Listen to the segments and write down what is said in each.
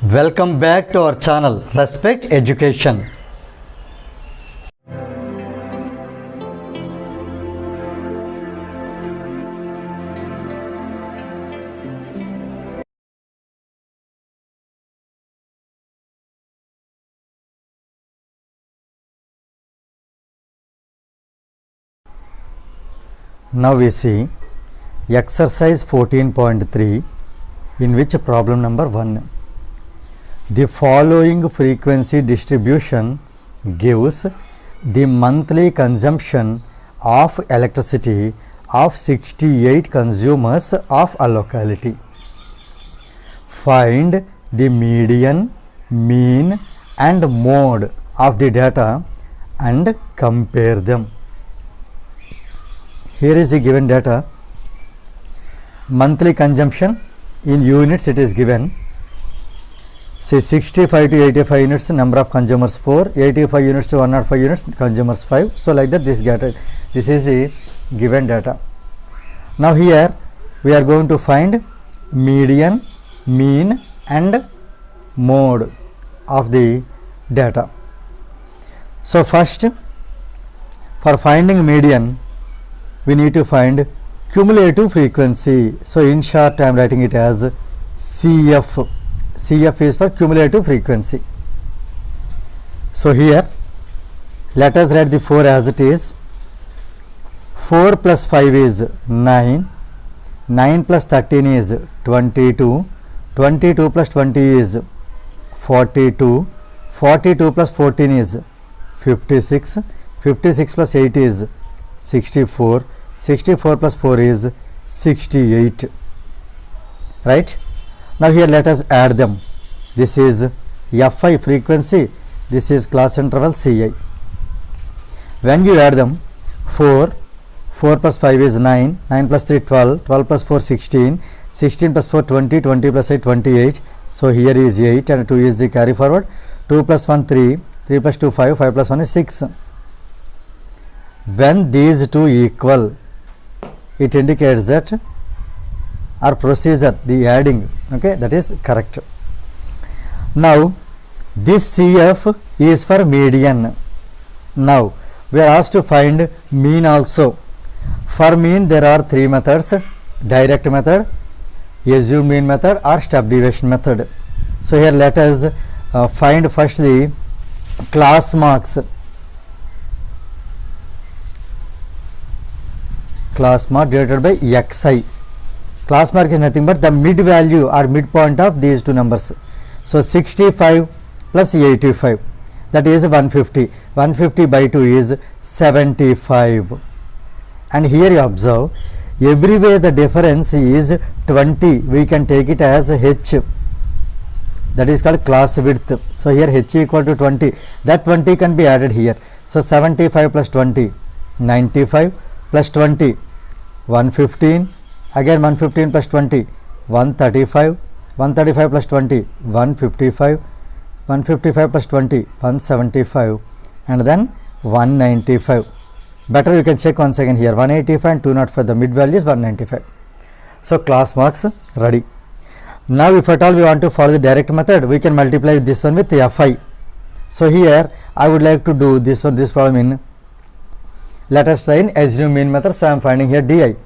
Welcome back to our channel Respect Education. Now we see exercise 14.3, in which problem number 1. The following frequency distribution gives the monthly consumption of electricity of 68 consumers of a locality. Find the median, mean and mode of the data and compare them. Here is the given data. Monthly consumption in units it is given. Say 65 to 85 units, number of consumers 4, 85 units to 105 units, consumers 5. So like that this is the given data. Now here we are going to find median, mean and mode of the data. So first, for finding median, we need to find cumulative frequency. So in short I am writing it as CF. CF is for cumulative frequency. So here let us write the 4 as it is. 4 plus 5 is 9. 9 plus 13 is 22. 22 plus 20 is 42. 42 plus 14 is 56. 56 plus 8 is 64. 64 plus 4 is 68. Right? Now here let us add them. This is Fi frequency, this is class interval Ci. When you add them, 4 plus 5 is 9, 9 plus 3 12, 12 plus 4 16, 16 plus 4 20, 20 plus 8 28. So here is 8 and 2 is the carry forward. 2 plus 1 3, 3 plus 2 5, 5 plus 1 is 6. When these two equal, it indicates that our procedure, the adding, okay, that is correct. Now this CF is for median. Now we are asked to find mean also. For mean there are 3 methods: direct method, assumed mean method or step deviation method. So here let us find first the class marks. Class mark divided by xi. Class mark is nothing but the mid value or midpoint of these two numbers. So 65 plus 85, that is 150. 150 by 2 is 75. And here you observe, everywhere the difference is 20. We can take it as h. That is called class width. So here h equal to 20. That 20 can be added here. So 75 plus 20, 95 plus 20, 115. Again 115 plus 20, 135, 135 plus 20, 155, 155 plus 20, 175 and then 195. Better you can check once again here, 185 and 205, the mid value is 195. So class marks ready. Now if at all we want to follow the direct method, we can multiply this one with Fi. So here I would like to do this problem in, let us try in assume mean method. So I am finding here Di.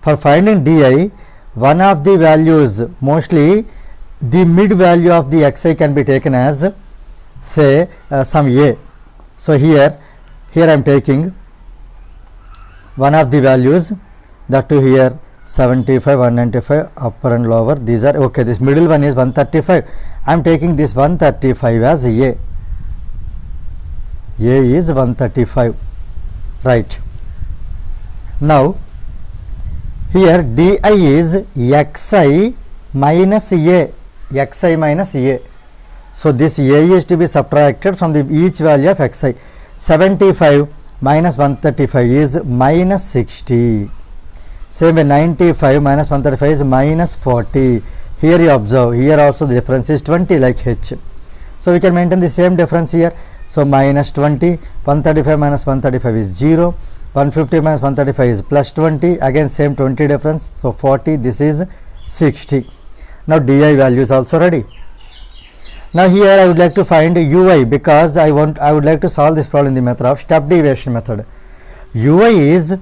For finding Di, one of the values, mostly the mid value of the xi can be taken as say some a. So here I am taking one of the values, that too here 75, 195, upper and lower, these are okay. This middle one is 135. I am taking this 135 as a. A is 135. Right. Now here Di is xi minus a. Xi minus a. So this a is to be subtracted from the each value of xi. 75 minus 135 is minus 60. Same way 95 minus 135 is minus 40. Here you observe, here also the difference is 20 like h. So we can maintain the same difference here. So minus 20, 135 minus 135 is 0. 150 minus 135 is plus 20, again same 20 difference, so 40, this is 60. Now Di value is also ready. Now here I would like to find ui, because I would like to solve this problem in the method of step deviation method. Ui is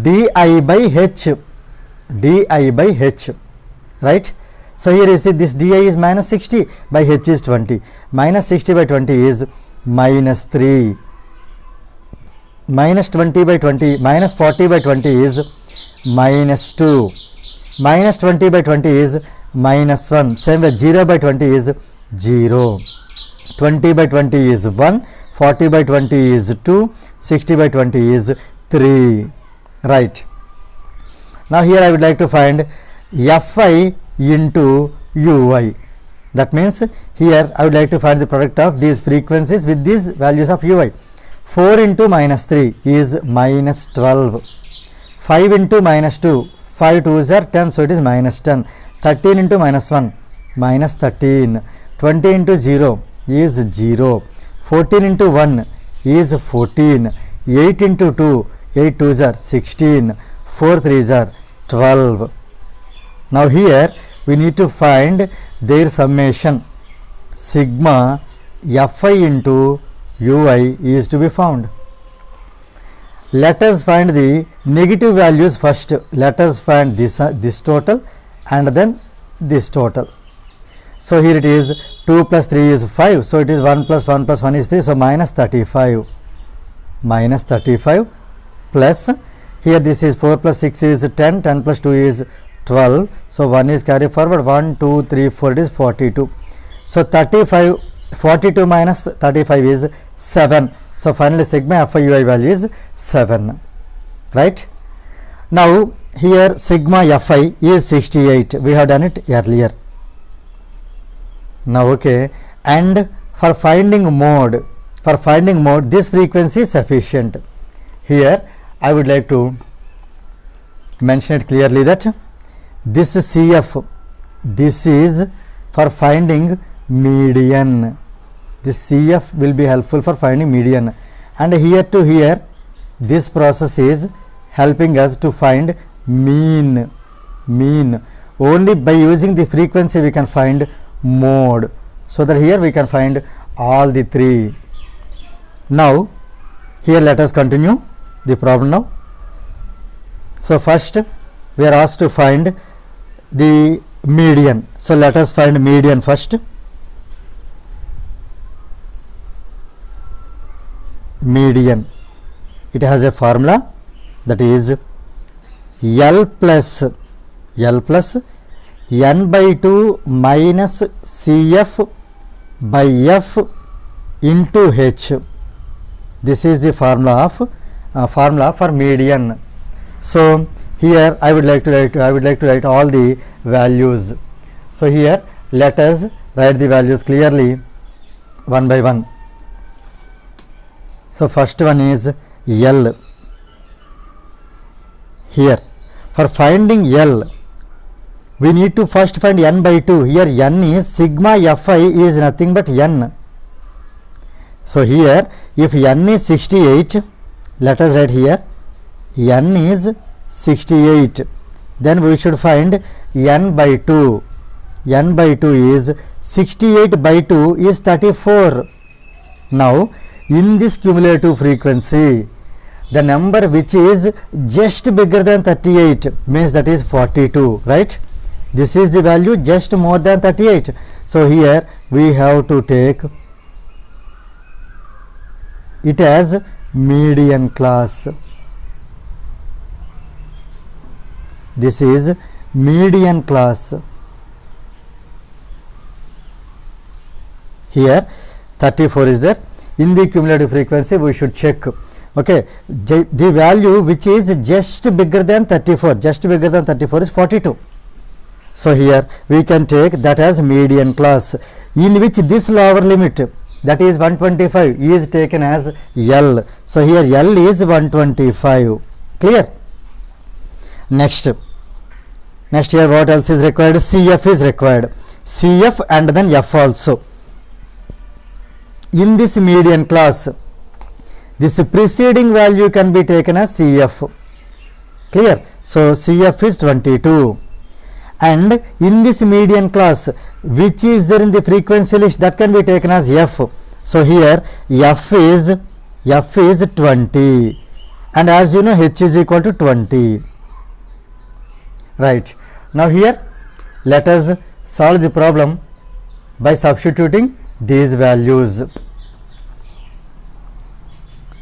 di by h, right? So here you see this di is minus 60 by h is 20. Minus 60 by 20 is minus 3. Minus 20 by 20, minus 40 by 20 is minus 2. Minus 20 by 20 is minus 1. Same way 0 by 20 is 0. 20 by 20 is 1. 40 by 20 is 2. 60 by 20 is 3. Right. Now here I would like to find fi into ui. That means here I would like to find the product of these frequencies with these values of ui. 4 into minus 3 is minus 12. 5 into minus 2, 5 2s are 10, so it is minus 10. 13 into minus 1, minus 13. 20 into 0 is 0. 14 into 1 is 14. 8 into 2, 8 2s are 16. 4 3s are 12. Now here we need to find their summation. Sigma fi into ui is to be found. Let us find the negative values first. Let us find this total and then this total. So here it is 2 plus 3 is 5. So it is 1 plus 1 plus 1 is 3. So minus 35. Minus 35 plus here this is 4 plus 6 is 10. 10 plus 2 is 12. So 1 is carried forward. 1, 2, 3, 4 it is 42. So 35, 42 minus 35 is 7. So finally sigma fi ui value is 7. Right. Now here sigma fi is 68. We have done it earlier. Now okay, and for finding mode, this frequency is sufficient. Here I would like to mention it clearly that this CF, this is for finding median. This CF will be helpful for finding median, and here to here this process is helping us to find mean. Only by using the frequency we can find mode, so that here we can find all the three. Now here let us continue the problem now. So first we are asked to find the median. So let us find median first. Median, it has a formula, that is L plus n by 2 minus CF by F into H. This is the formula for median. So here I would like to write all the values. So here let us write the values clearly one by one. So first one is L. Here for finding L we need to first find n by 2. Here n is sigma fi is nothing but n. So here if n is 68, let us write here n is 68, then we should find n by 2. N by 2 is 68 by 2 is 34. Now in this cumulative frequency, the number which is just bigger than 38 means that is 42, right? This is the value just more than 38. So here we have to take it as median class. This is median class. Here 34 is there. In the cumulative frequency we should check, okay, the value which is just bigger than 34, is 42. So here we can take that as median class, in which this lower limit, that is 125, is taken as L. So here L is 125. Clear? Next here what else is required? CF is required. CF and then F also. In this median class, this preceding value can be taken as CF. Clear? So CF is 22, and in this median class which is there in the frequency list, that can be taken as f. So here f is 20, and as you know h is equal to 20, right. Now here let us solve the problem by substituting these values.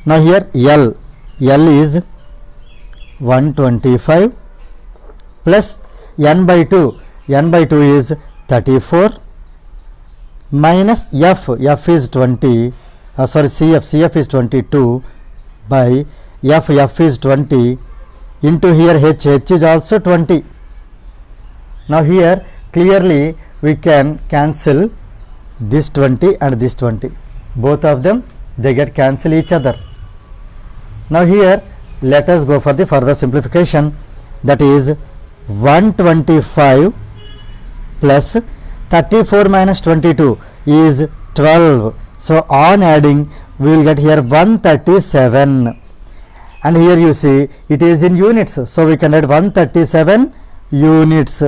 Now here L is 125 plus n by 2 is 34 minus f is 20, CF is 22 by f is 20 into here h is also 20. Now here clearly we can cancel this 20 and this 20, both of them they get cancel each other. Now here let us go for the further simplification, that is 125 plus 34 minus 22 is 12. So on adding we will get here 137, and here you see it is in units, so we can add 137 units.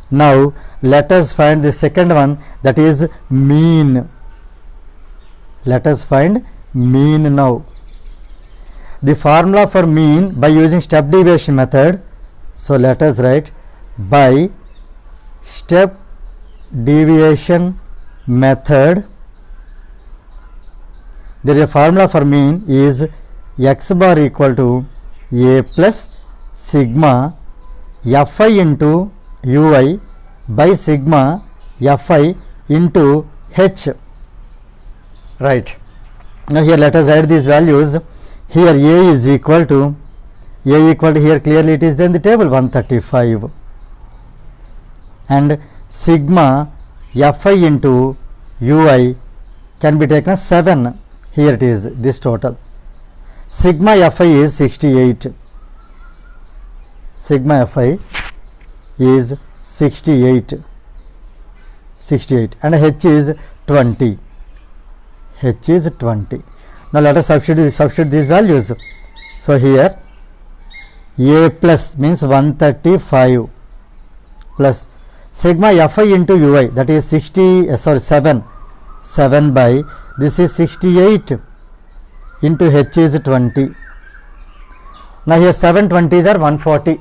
Now let us find the second one, that is mean. Let us find mean now. The formula for mean by using step deviation method, so let us write by step deviation method. There is a formula for mean is x bar equal to a plus sigma fi into ui by sigma fi into h, right. Now here let us write these values. Here a is equal to here clearly it is there in the table 135, and sigma fi into ui can be taken as 7. Here it is this total. Sigma fi is 68. Sigma fi is 68, and h is 20. H is 20. Now let us substitute these values. So here a plus means 135 plus sigma fi into ui, that is 7 by this is 68 into h is 20. Now here 720s are 140.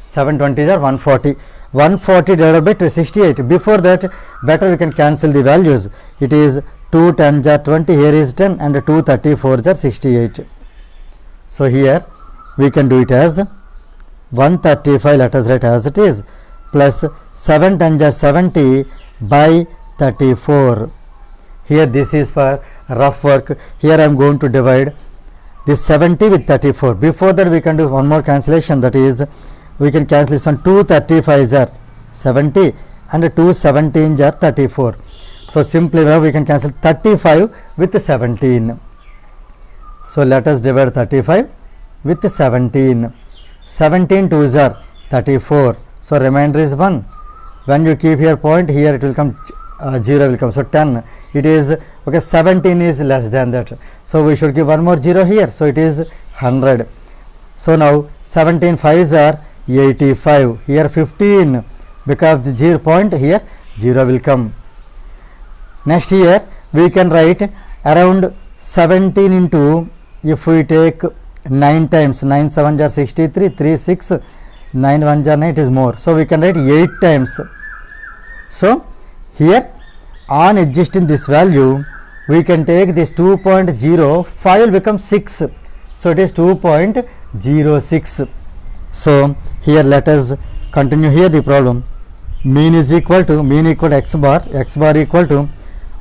720s are 140. 140 divided by 268. Before that, better we can cancel the values. It is 2 10s are 20, here is 10, and 2 34s are 68. So here we can do it as 135, let us write as it is, plus 7 10s are 70 by 34. Here this is for rough work. Here I am going to divide this 70 with 34. Before that we can do one more cancellation, that is we can cancel this on 2 35s are 70 and 2 17s are 34. So simply now we can cancel 35 with 17. So let us divide 35 with 17. 17 2s are 34. So remainder is 1. When you keep here point, here it will come 0 will come. So 10. It is okay. 17 is less than that. So we should give one more 0 here. So it is 100. So now 17 5s are 85. Here 15, because the 0 point here 0 will come. Next here we can write around 17 into, if we take 9 times, 9 7s are 63, 3 6, 9 1s are 9, it is more. So we can write 8 times. So here on adjusting this value we can take this 2.0, 5 will become 6. So it is 2.06. So here let us continue here the problem. Mean equal to x bar equal to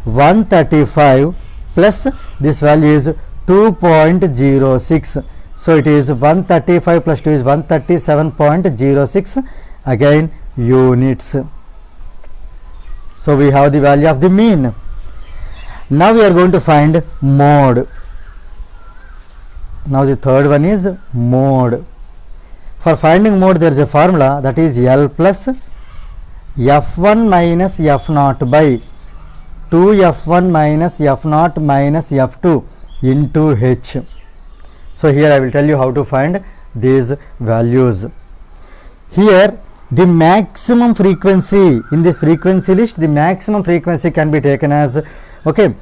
135 plus this value is 2.06. So it is 135 plus 2 is 137.06, again units. So we have the value of the mean. Now we are going to find mode. Now the third one is mode. For finding mode there is a formula, that is L plus f1 minus f0 by 2f1 minus f0 minus f2 into h. So here I will tell you how to find these values. Here the maximum frequency in this frequency list, the maximum frequency can be taken as, okay,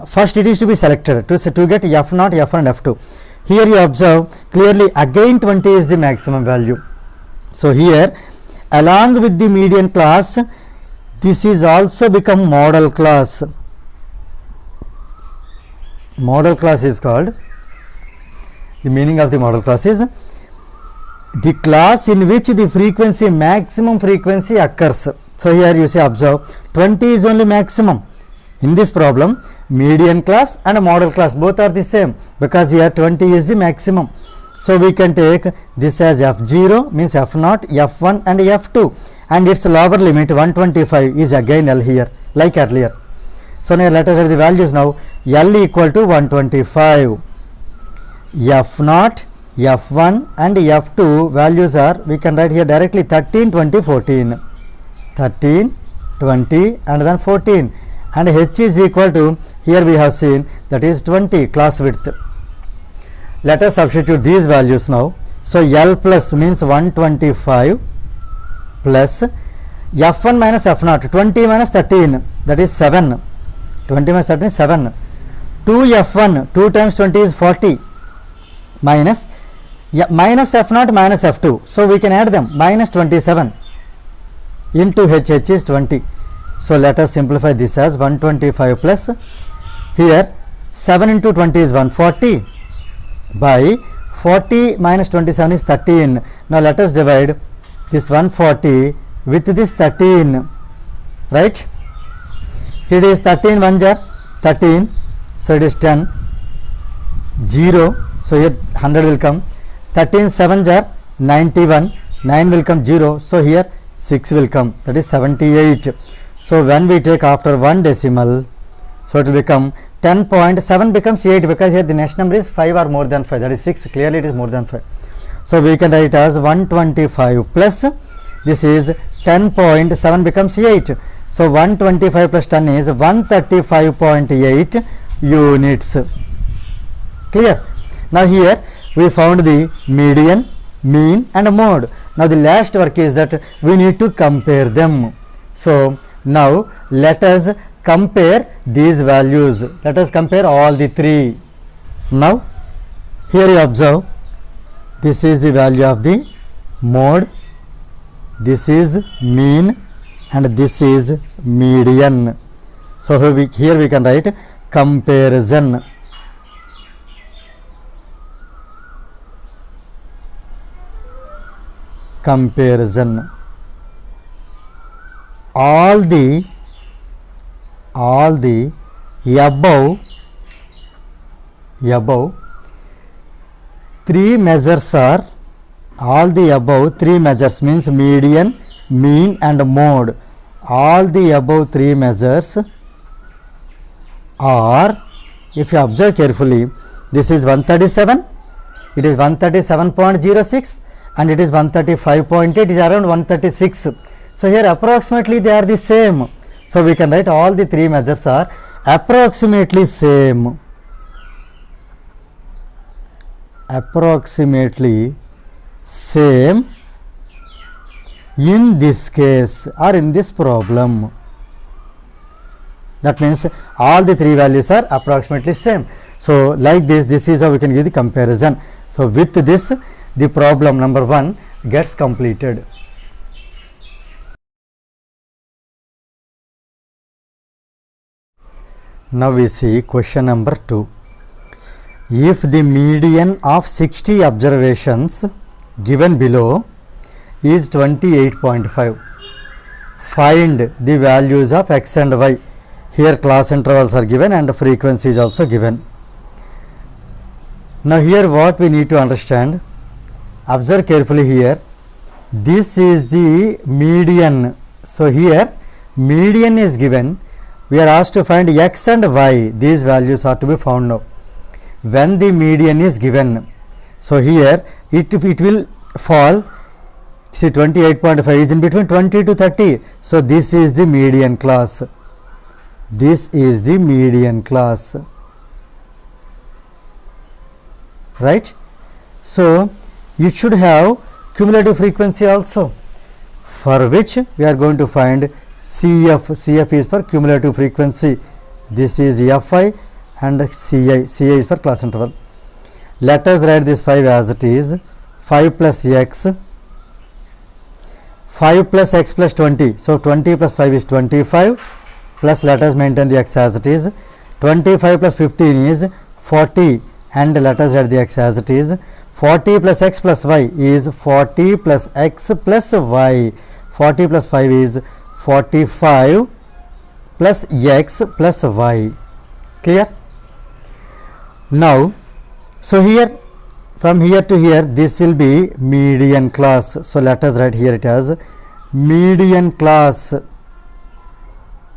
first it is to be selected to get f0, f1 and f2. Here you observe clearly again 20 is the maximum value. So here along with the median class, this is also become model class. Model class is called, the meaning of the model class is the class in which the frequency, maximum frequency occurs. So here you see, observe 20 is only maximum. In this problem, median class and model class both are the same, because here 20 is the maximum. So we can take this as f0 means f0, f1 and f2, and its lower limit 125 is again L here like earlier. So now let us write the values now. L equal to 125. f0, f1 and f2 values are, we can write here directly 13, 20, 14. 13, 20 and then 14, and h is equal to, here we have seen, that is 20 class width. Let us substitute these values now. So L plus means 125 plus f1 minus f0, 20 minus 13, that is 7. 20 minus 13 is 7. 2f1, 2 times 20 is 40, minus minus f0 minus f2. So we can add them, minus 27 into h is 20. So let us simplify this as 125 plus, here 7 into 20 is 140 by 40 minus 27 is 13. Now let us divide this 140 with this 13, right? It is 13 1 jar 13, so it is 10, 0, so here 100 will come. 13 7 jar 91, 9 will come 0, so here 6 will come, that is 78. So when we take after one decimal, so it will become 10.7 becomes 8, because here the next number is 5 or more than 5, that is 6, clearly it is more than 5. So we can write as 125 plus, this is 10.7 becomes 8. So 125 plus 10 is 135.8 units. Clear? Now here we found the median, mean and mode. Now the last work is that we need to compare them. So now let us compare these values. Let us compare all the three. Now here you observe, this is the value of the mode, this is mean and this is median. So here we can write comparison. Comparison. All the above three measures are, all the above three measures means median, mean and mode. All the above three measures are, if you observe carefully, this is 137, it is 137.06 and it is 135.8, it is around 136. So here approximately they are the same. So we can write all the three measures are approximately same. Approximately same in this case or in this problem. That means all the three values are approximately same. So like this is how we can give the comparison. So with this, the problem number 1 gets completed. Now we see question number 2. If the median of 60 observations given below is 28.5, find the values of x and y. Here class intervals are given and frequency is also given. Now here what we need to understand, observe carefully here, this is the median. So here median is given, we are asked to find x and y, these values are to be found now. When the median is given, so here it will fall, see 28.5 is in between 20 to 30, so this is the median class. This is the median class, right? So it should have cumulative frequency also. for which we are going to find CF. CF is for cumulative frequency. This is Fi and Ci. Ci is for class interval. Let us write this 5 as it is. 5 plus x, 5 plus x plus 20. So 20 plus 5 is 25, plus let us maintain the x as it is. 25 plus 15 is 40, and let us write the x as it is. 40 plus x plus y is 40 plus x plus y. 40 plus 5 is 45 plus x plus y. Clear? Now, so here, from here to here, this will be median class. So let us write here it as median class.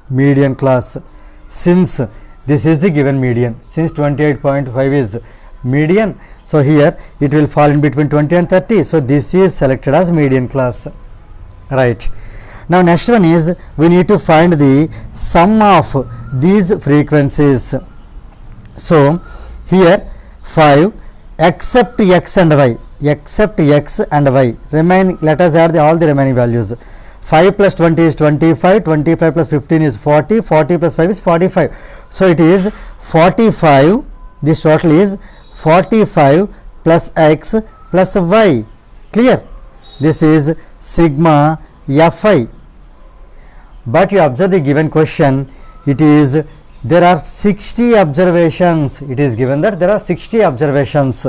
Median class. Since this is the given median, since 28.5 is median, so here it will fall in between 20 and 30. So this is selected as median class. Right. Now next one is we need to find the sum of these frequencies. So here 5 except x and y, except x and y remain, let us add all the remaining values. 5 plus 20 is 25, 25 plus 15 is 40, 40 plus 5 is 45. So it is 45, this total is 45 plus x plus y. Clear? This is sigma Fi. But you observe the given question, it is there are 60 observations. It is given that there are 60 observations.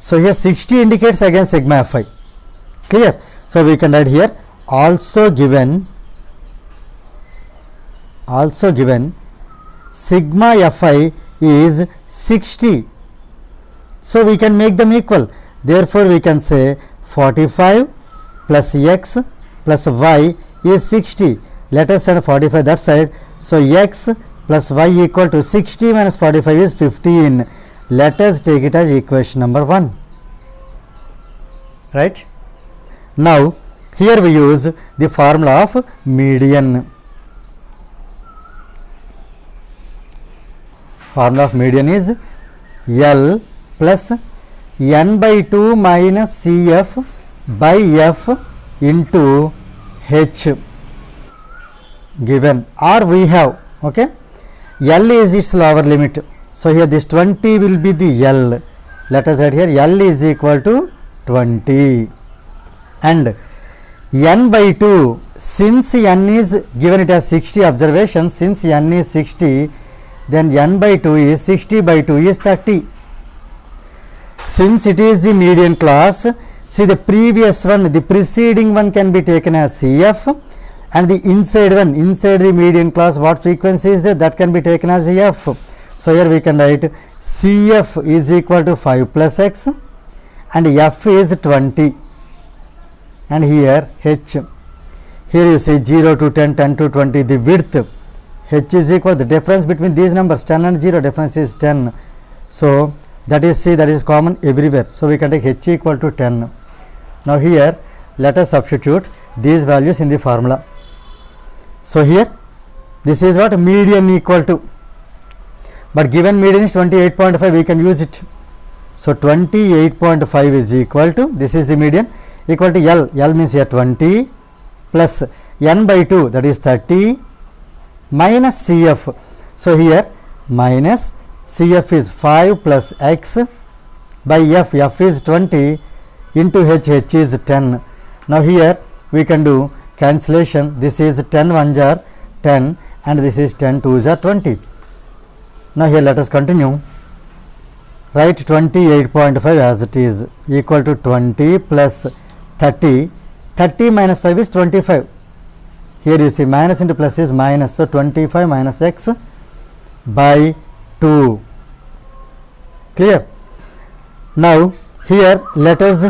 So here 60 indicates again sigma Fi. Clear? So we can write here also given sigma Fi is 60. So we can make them equal. Therefore we can say 45 plus x plus y is 60. Let us send 45 that side. So x plus y equal to 60 minus 45 is 15. Let us take it as equation number 1. Right? Now here we use the formula of median. Formula of median is L plus n by 2 minus Cf by f into h given, or we have, okay, L is its lower limit. So here this 20 will be the L. Let us write here L is equal to 20, and n by 2, since n is given it as 60 observations, since n is 60, then n by 2 is 60 by 2 is 30. Since it is the median class, see the previous one, the preceding one can be taken as Cf, and the inside one, inside the median class, what frequency is there, that can be taken as F. So here we can write Cf is equal to 5 plus x, and F is 20, and here h. Here you see 0 to 10, 10 to 20, the width, h is equal, the difference between these numbers 10 and 0, difference is 10. So that is, see, that is common everywhere. So we can take h equal to 10. Now here let us substitute these values in the formula. So here this is what median equal to, but given median is 28.5, we can use it. So 28.5 is equal to, this is the median, equal to L. L means here 20 plus n by 2, that is 30, minus Cf. So here minus Cf is 5 plus x by f, f is 20 into h, h is 10. Now here we can do cancellation. This is 10 1s are 10, and this is 10 2s are 20. Now here let us continue. Write 28.5 as it is, equal to 20 plus 30. 30 minus 5 is 25. Here you see minus into plus is minus, so 25 minus x by 2. Clear? Now here let us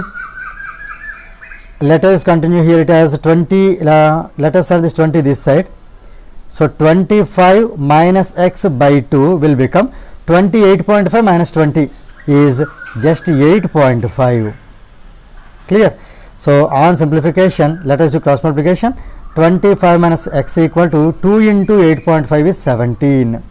continue. Here it has 20, let us add this 20 this side. So 25 minus x by 2 will become 28.5 minus 20 is just 8.5. Clear? So on simplification, let us do cross multiplication. 25 minus x equal to 2 into 8.5 is 17.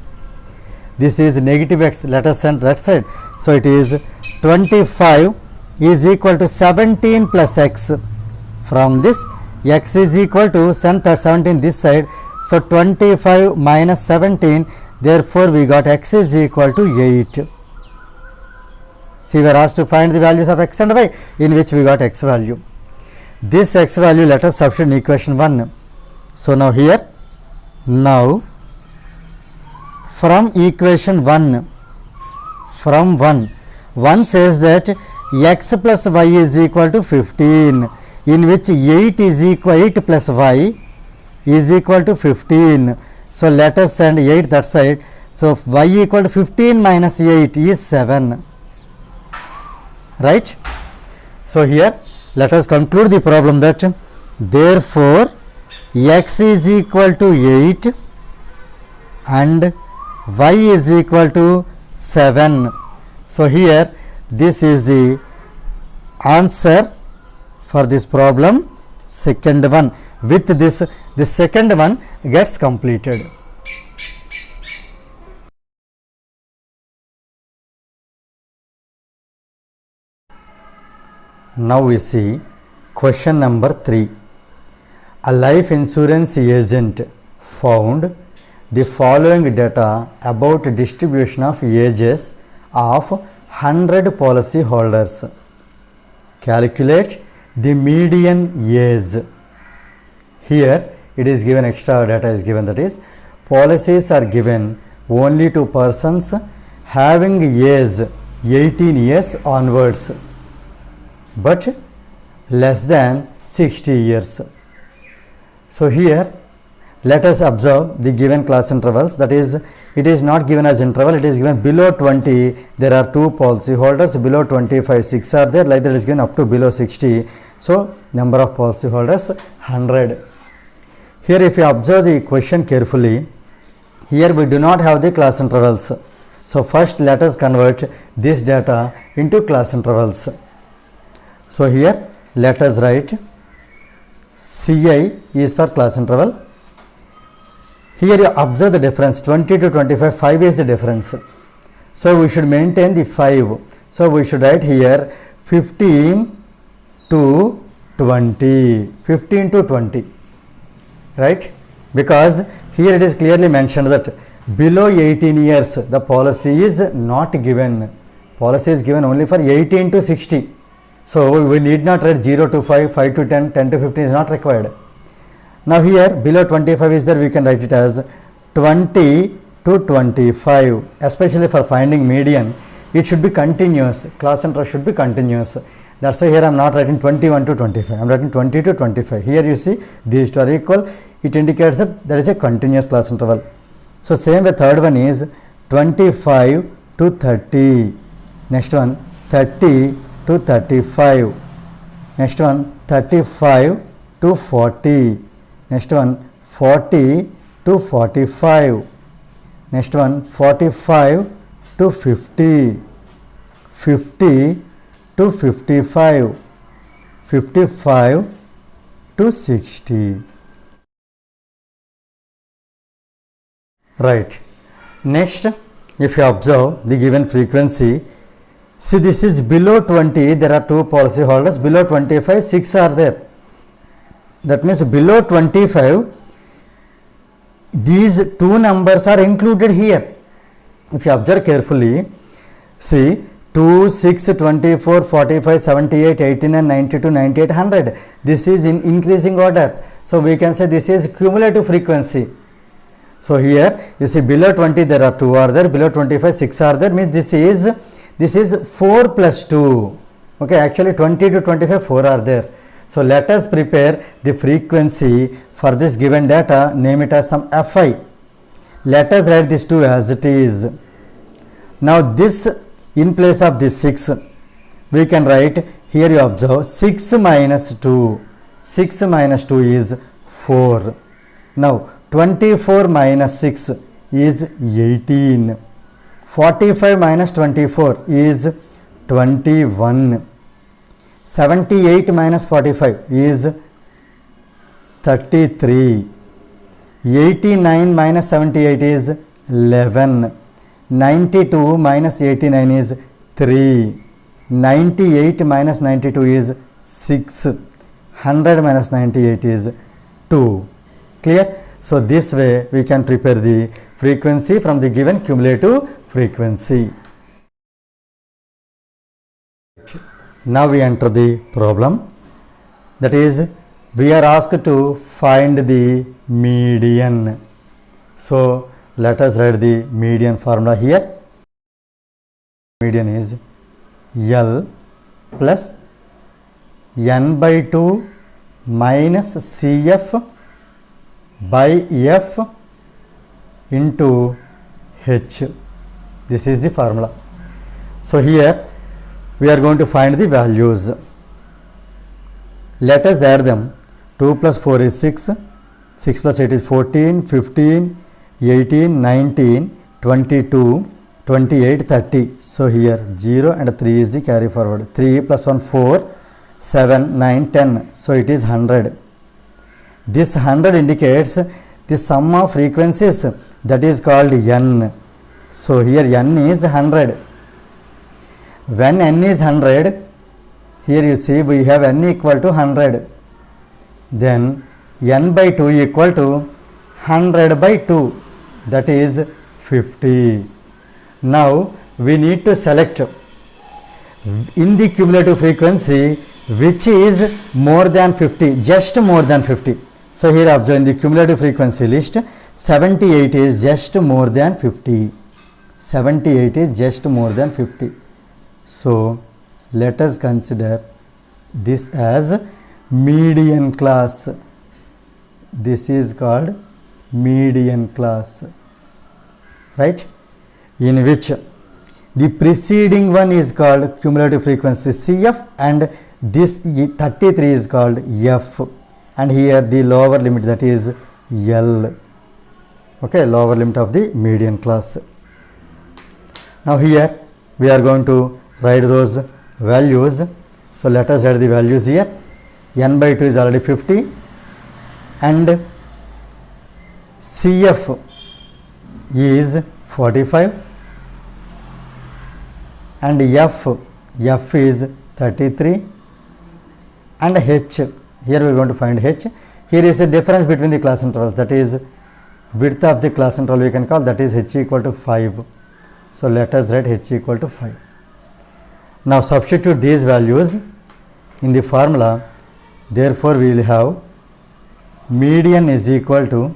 This is negative x, let us send that side. So it is 25 is equal to 17 plus x. From this x is equal to send 17 this side, so 25 minus 17, therefore we got x is equal to 8. See, we are asked to find the values of x and y, in which we got x value. This x value let us substitute in equation 1. So now here, now from equation 1, from 1 says that x plus y is equal to 15, in which 8 plus y is equal to 15. So let us send 8 that side. So y equal to 15 minus 8 is 7. Right? So here let us conclude the problem that therefore x is equal to 8 and y is equal to 7. So here this is the answer for this problem, second one. With this, the second one gets completed. Now we see question number 3. A life insurance agent found the following data about distribution of ages of 100 policy holders. Calculate the median age. Here it is given, extra data is given, that is policies are given only to persons having age 18 years onwards, but less than 60 years. So here let us observe the given class intervals, that is it is not given as interval, it is given below 20 there are 2 policy holders, below 25 6 are there, like that is given up to below 60. So number of policy holders 100. Here if you observe the question carefully, here we do not have the class intervals. So first let us convert this data into class intervals. So here let us write Ci is for class interval. Here you observe the difference, 20 to 25, 5 is the difference. So we should maintain the 5. So we should write here 15 to 20, 15 to 20, right? Because here it is clearly mentioned that below 18 years the policy is not given. Policy is given only for 18 to 60. So we need not write 0 to 5, 5 to 10, 10 to 15 is not required. Now here below 25 is there, we can write it as 20 to 25. Especially for finding median, it should be continuous. Class interval should be continuous. That's why here I am not writing 21 to 25. I am writing 20 to 25. Here you see these two are equal. It indicates that there is a continuous class interval. So same the third one is 25 to 30. Next one 30 to 35. Next one 35 to 40. Next one 40 to 45. Next one 45 to 50. 50 to 55. 55 to 60. Right. Next, if you observe the given frequency, see this is below 20 there are 2 policy holders, below 25 6 are there. That means below 25 these 2 numbers are included here. If you observe carefully, see 2, 6, 24, 45, 78, 89, 92, 98, 100. This is in increasing order. So we can say this is cumulative frequency. So here you see below 20 there are 2 are there, below 25 6 are there, means this is 4 plus 2. Okay, actually 20 to 25 4 are there. So let us prepare the frequency for this given data, name it as some Fi. Let us write this 2 as it is. Now this in place of this 6 we can write, here you observe 6 minus 2. 6 minus 2 is 4. Now 24 minus 6 is 18. 45 minus 24 is 21. 78 minus 45 is 33. 89 minus 78 is 11. 92 minus 89 is 3. 98 minus 92 is 6. 100 minus 98 is 2. Clear? So this way we can prepare the frequency from the given cumulative frequency. Now we enter the problem, that is we are asked to find the median. So let us write the median formula here. Median is L plus n by 2 minus Cf by F into H. This is the formula. So here we are going to find the values. Let us add them. 2 plus 4 is 6, 6 plus 8 is 14, 15, 18, 19, 22, 28, 30. So here 0 and 3 is the carry forward. 3 plus 1, 4, 7, 9, 10. So it is 100. This 100 indicates the sum of frequencies, that is called n. So here n is 100. When n is 100, here you see we have n equal to 100. Then n by 2 equal to 100 by 2, that is 50. Now we need to select in the cumulative frequency which is more than 50, just more than 50. So here observe, in the cumulative frequency list 78 is just more than 50. 78 is just more than 50. So let us consider this as median class. This is called median class, right, in which the preceding one is called cumulative frequency Cf and this 33 is called F, and here the lower limit, that is L. Okay, lower limit of the median class. Now here we are going to write those values. So let us write the values here. N by 2 is already 50 and Cf is 45 and F is 33 and H, here we are going to find H. Here is the difference between the class intervals, that is width of the class interval we can call, that is H equal to 5. So let us write H equal to 5. Now substitute these values in the formula. Therefore we will have median is equal to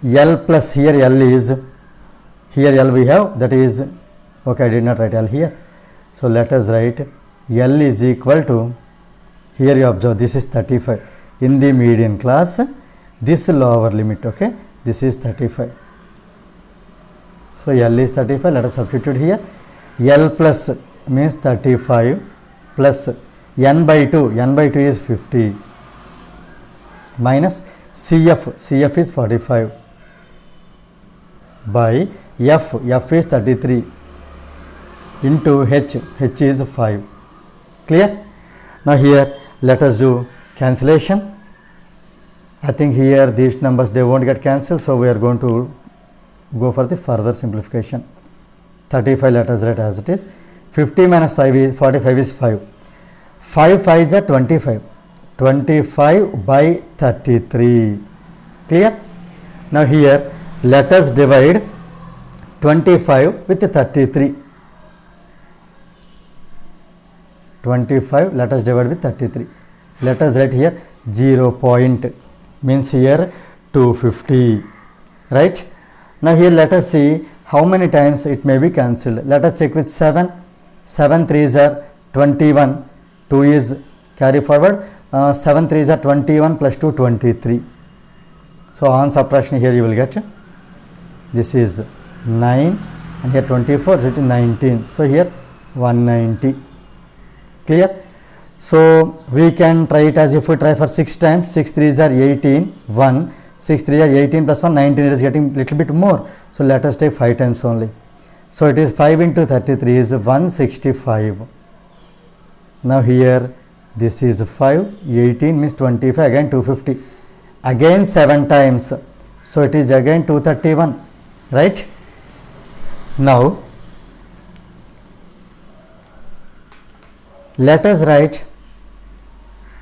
L plus, here L is, here L we have, that is, okay, I did not write L here. So let us write L is equal to, here you observe this is 35. In the median class, this lower limit, okay, this is 35. So L is 35, let us substitute here. L plus means 35 plus n by 2 is 50 minus Cf is 45 by F is 33 into H is 5. Clear? Now here let us do cancellation. I think here these numbers, they won't get cancelled, so we are going to go for the further simplification. 35 let us write as it is. 50 minus 5 is 45 is 5. 5 5s are 25. 25 by 33. Clear? Now here let us divide 25 with 33. 25 let us divide with 33. Let us write here 0 point, means here 250, right? Now here let us see how many times it may be cancelled. Let us check with 7. 7 3s are 21, 2 is carry forward, 7 3s are 21 plus 2 23. So on subtraction here you will get, this is 9 and here 24, so it is 19. So here 190. Clear? So we can try it as if we try for 6 times. 6 3s are 18, 1, 6 3 are 18 plus 1, 19, it is getting little bit more. So let us take 5 times only. So it is 5 into 33 is 165. Now here this is 5, 18 means 25, again 250. Again 7 times. So it is again 231, right? Now let us write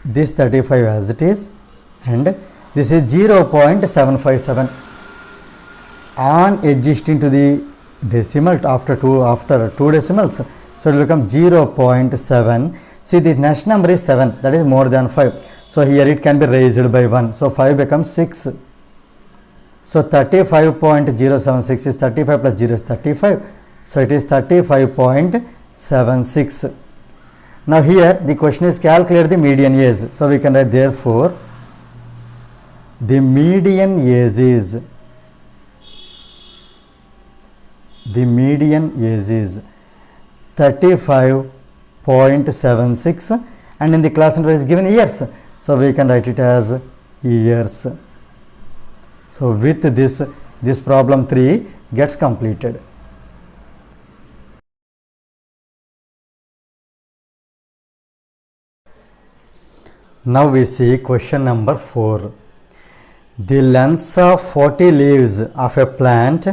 this 35 as it is, and this is 0.757 on adjusting to the decimal after two decimals, so it will become 0.7. See, the next number is 7, that is more than 5, so here it can be raised by 1, so 5 becomes 6. So 35.076 is 35 plus 0 is 35, so it is 35.76. Now here the question is calculate the median age, so we can write therefore the median age is 35.76, and in the class interval is given years, so we can write it as years. So with this problem 3 gets completed. Now we see question number 4. The lengths of 40 leaves of a plant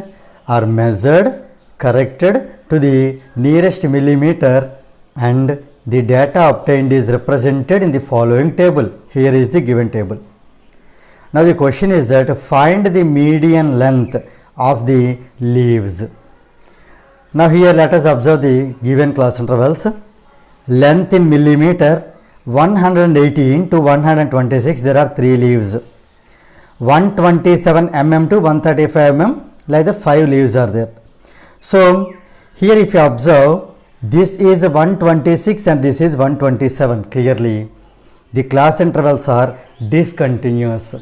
are measured, corrected to the nearest millimeter, and the data obtained is represented in the following table. Here is the given table. Now the question is that find the median length of the leaves. Now here let us observe the given class intervals. Length in millimeter 118 to 126, there are 3 leaves. 127 mm to 135 mm, like the 5 leaves are there. So here if you observe, this is 126 and this is 127. Clearly the class intervals are discontinuous,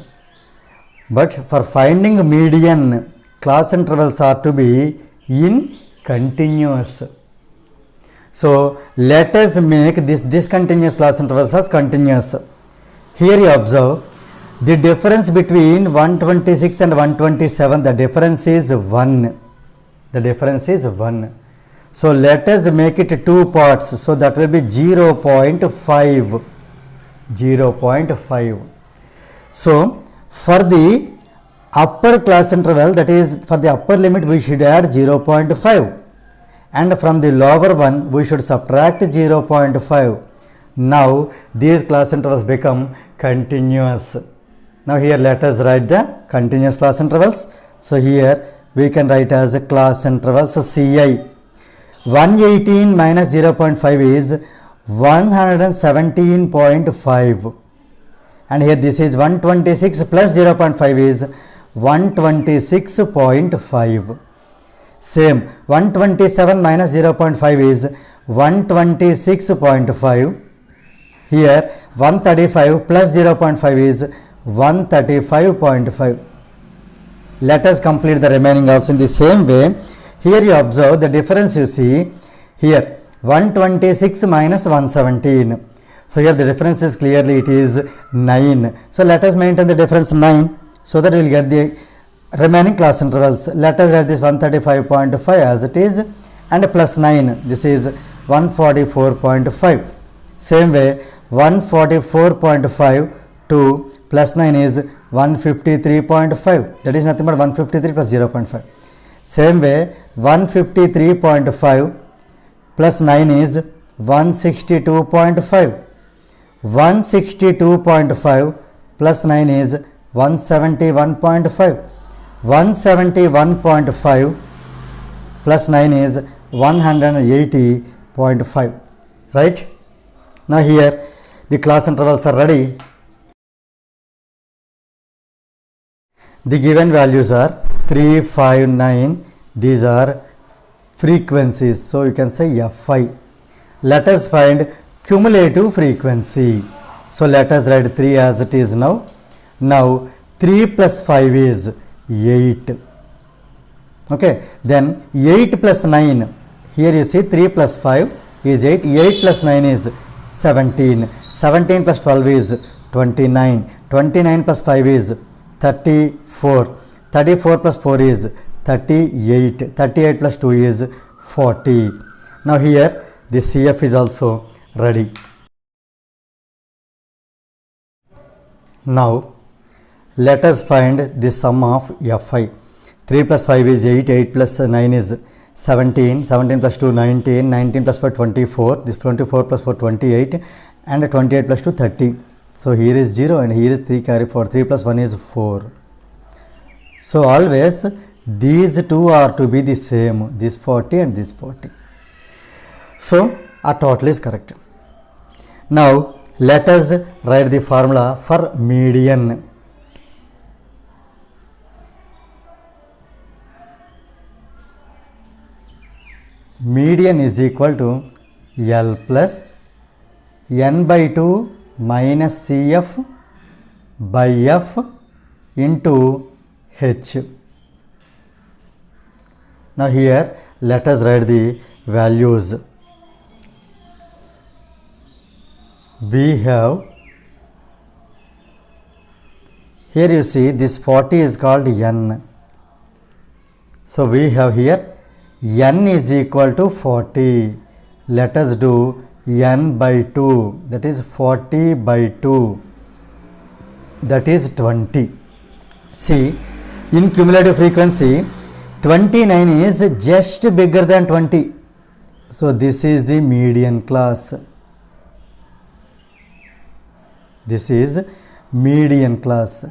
but for finding median, class intervals are to be in continuous. So let us make this discontinuous class intervals as continuous. Here you observe the difference between 126 and 127, the difference is 1. The difference is 1. So let us make it 2 parts. So that will be 0.5. 0.5. So for the upper class interval, that is for the upper limit, we should add 0.5, and from the lower one we should subtract 0.5. Now these class intervals become continuous. Now here let us write the continuous class intervals. So here we can write as a class intervals CI. 118 minus 0.5 is 117.5, and here this is 126 plus 0.5 is 126.5. Same, 127 minus 0.5 is 126.5. Here 135 plus 0.5 is 135.5. Let us complete the remaining also in the same way. Here you observe the difference you see here, 126 minus 117. So here the difference is clearly it is 9. So let us maintain the difference 9, so that we will get the remaining class intervals. Let us write this 135.5 as it is, and plus 9, this is 144.5. Same way 144.5 to plus 9 is 153.5, that is nothing but 153 plus 0.5. Same way 153.5 plus 9 is 162.5. 162.5 plus 9 is 171.5. 171.5 plus 9 is 180.5. Right? Now here the class intervals are ready. The given values are 3, 5, 9. These are frequencies. So you can say Fi. Let us find cumulative frequency. So let us write 3 as it is now. Now 3 plus 5 is 8. Okay. Then 8 plus 9. Here you see 3 plus 5 is 8. 8 plus 9 is 17. 17 plus 12 is 29. 29 plus 5 is 34. 34 plus 4 is 38. 38 plus 2 is 40. Now here the CF is also ready. Now let us find the sum of Fi. 3 plus 5 is 8. 8 plus 9 is 17, 17 plus 2 19, 19 plus 4 24, this 24 plus 4 28, and 28 plus 2 30. So here is 0 and here is 3 carry forward, 3 plus 1 is 4. So always these two are to be the same, this 40 and this 40. So our total is correct. Now let us write the formula for median. Median is equal to L plus n by 2 minus CF by F into H. Now here let us write the values. We have, here you see this 40 is called n. So we have here n is equal to 40. Let us do n by 2, that is 40 by 2, that is 20. See, in cumulative frequency 29 is just bigger than 20. So this is the median class. This is median class.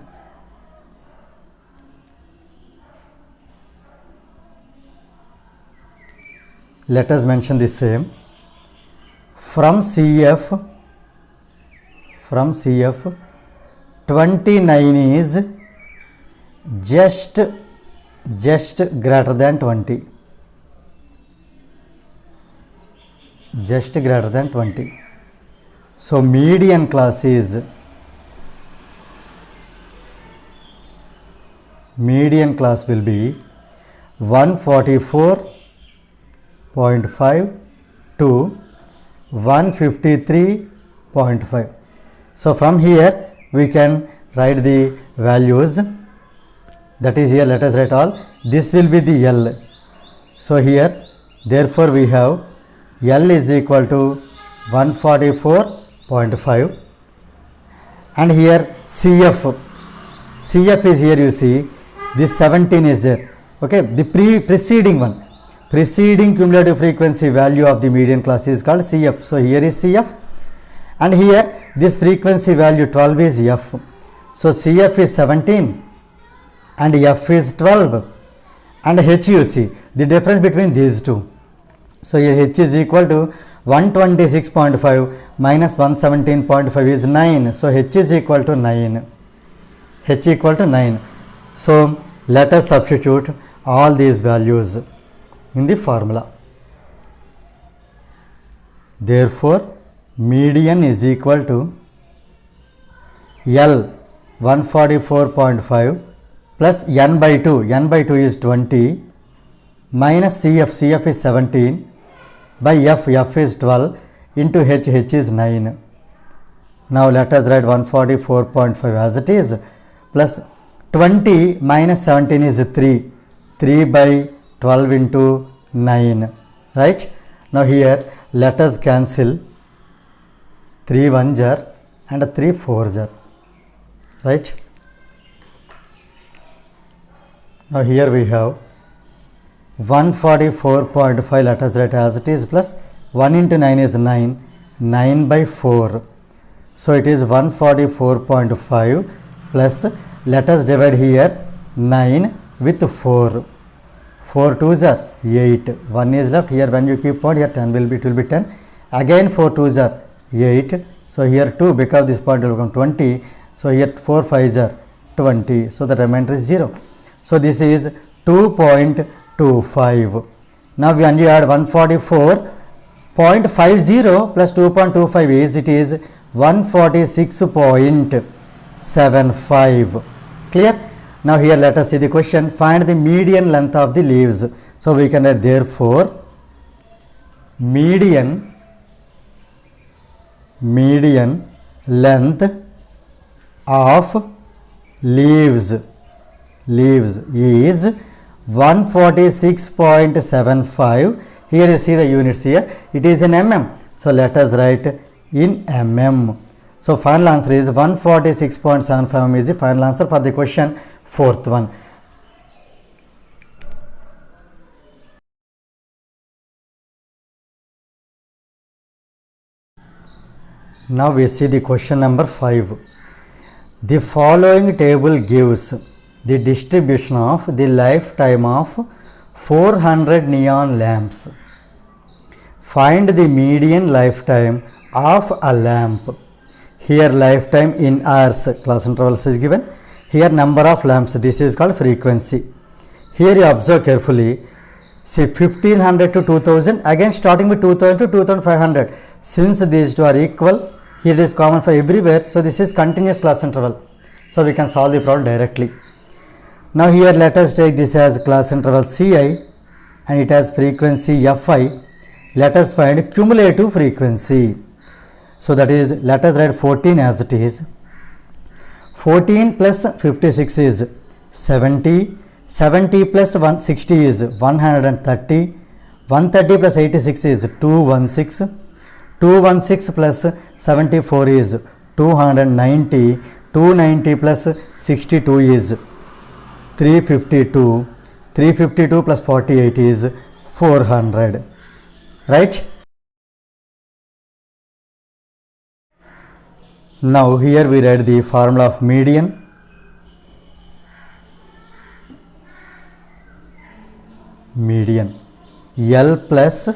Let us mention the same. From CF 29 is just greater than 20. Just greater than 20. So median class will be 144.5 to 153.5. So from here we can write the values. That is, here let us write all. This will be the L. So here therefore we have L is equal to 144.5, and here CF is here, you see this 17 is there. Okay, the preceding cumulative frequency value of the median class is called CF. So here is CF, and here this frequency value 12 is F. So CF is 17 and F is 12, and H, you see the difference between these two. So here H is equal to 126.5 minus 117.5 is 9. So H is equal to 9. H equal to 9. So let us substitute all these values in the formula. Therefore median is equal to L 144.5 plus n by 2 is 20 minus CF is 17 by F is 12 into H is 9. Now let us write 144.5 as it is, plus 20 minus 17 is 3 by 12 into 9, right? Now here let us cancel 3 1s are and 3 4s are, right? Now here we have 144.5, let us write as it is, plus 1 into 9 is 9 by 4. So it is 144.5 plus, let us divide here 9 with 4. 4 2s are 8. 1 is left here. When you keep point, here 10 will be, it will be 10. Again 4 2s are 8. So here 2, because this point will become 20. So here 4 5s are 20. So the remainder is 0. So this is 2.25. Now when you add 144.50 plus 2.25 is, it is 146.75. Clear? Now here let us see the question. Find the median length of the leaves. So we can write, therefore median length of leaves is 146.75. Here you see the units here. It is in mm. So let us write in mm. So final answer is 146.75 is the final answer for the question 4th one. Now we see the question number 5. The following table gives the distribution of the lifetime of 400 neon lamps. Find the median lifetime of a lamp. Here lifetime in hours, class intervals is given. Here number of lamps, this is called frequency. Here you observe carefully. See 1500 to 2000, again starting with 2000 to 2500. Since these two are equal, here it is common for everywhere. So this is continuous class interval. So we can solve the problem directly. Now here let us take this as class interval Ci and it has frequency Fi. Let us find cumulative frequency. So that is, let us write 14 as it is. 14 plus 56 is 70. 70 plus 160 is 130. 130 plus 86 is 216. 216 plus 74 is 290. 290 plus 62 is 352. 352 plus 48 is 400. Right? Now here we write the formula of median. Median L plus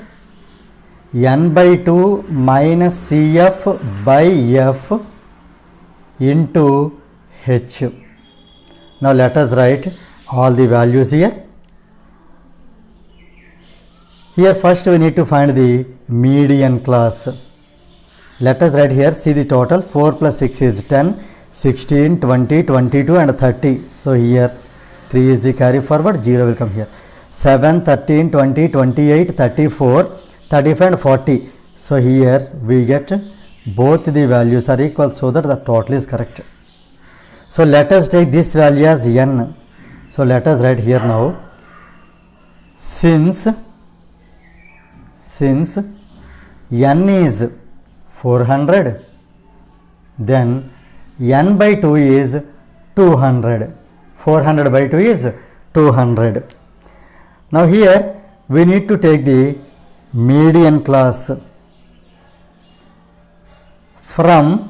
n by 2 minus Cf by F into H. Now let us write all the values here. Here first we need to find the median class. Let us write here, see the total, 4 plus 6 is 10, 16, 20, 22 and 30. So here 3 is the carry forward, 0 will come here. 7, 13, 20, 28, 34, 35 and 40. So here we get both the values are equal, so that the total is correct. So let us take this value as n. So let us write here now, since n is 400, then n by 2 is 200. 400 by 2 is 200. Now here we need to take the median class from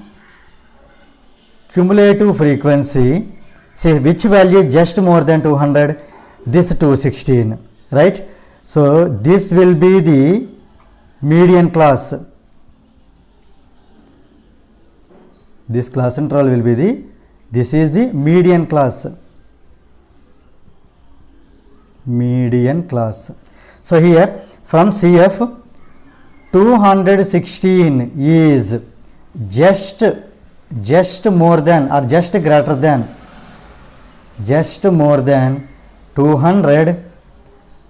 cumulative frequency. See which value is just more than 200? This 216, right? So this will be the median class. This class interval will be this is the median class. Median class. So here from Cf 216 is just more than or just greater than 200.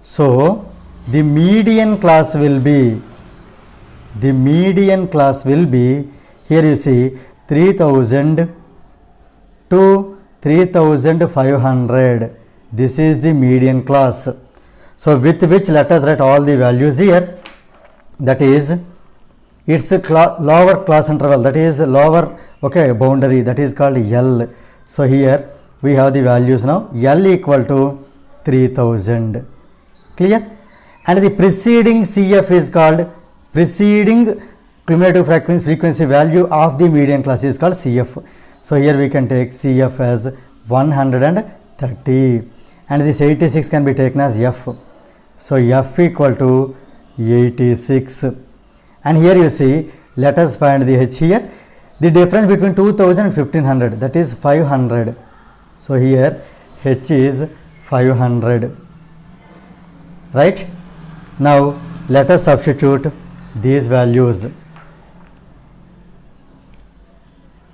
So the median class will be here you see 3000 to 3500. This is the median class. So with which let us write all the values here. That is, it's a lower class interval, that is lower boundary, that is called L. So here we have the values now. L equal to 3000. Clear? And the preceding CF is called preceding cumulative frequency value of the median class is called CF. So here we can take CF as 130 and this 86 can be taken as F. So F equal to 86. And here you see, let us find the H here. The difference between 2000 and 1500, that is 500. So here H is 500. Right? Now let us substitute these values.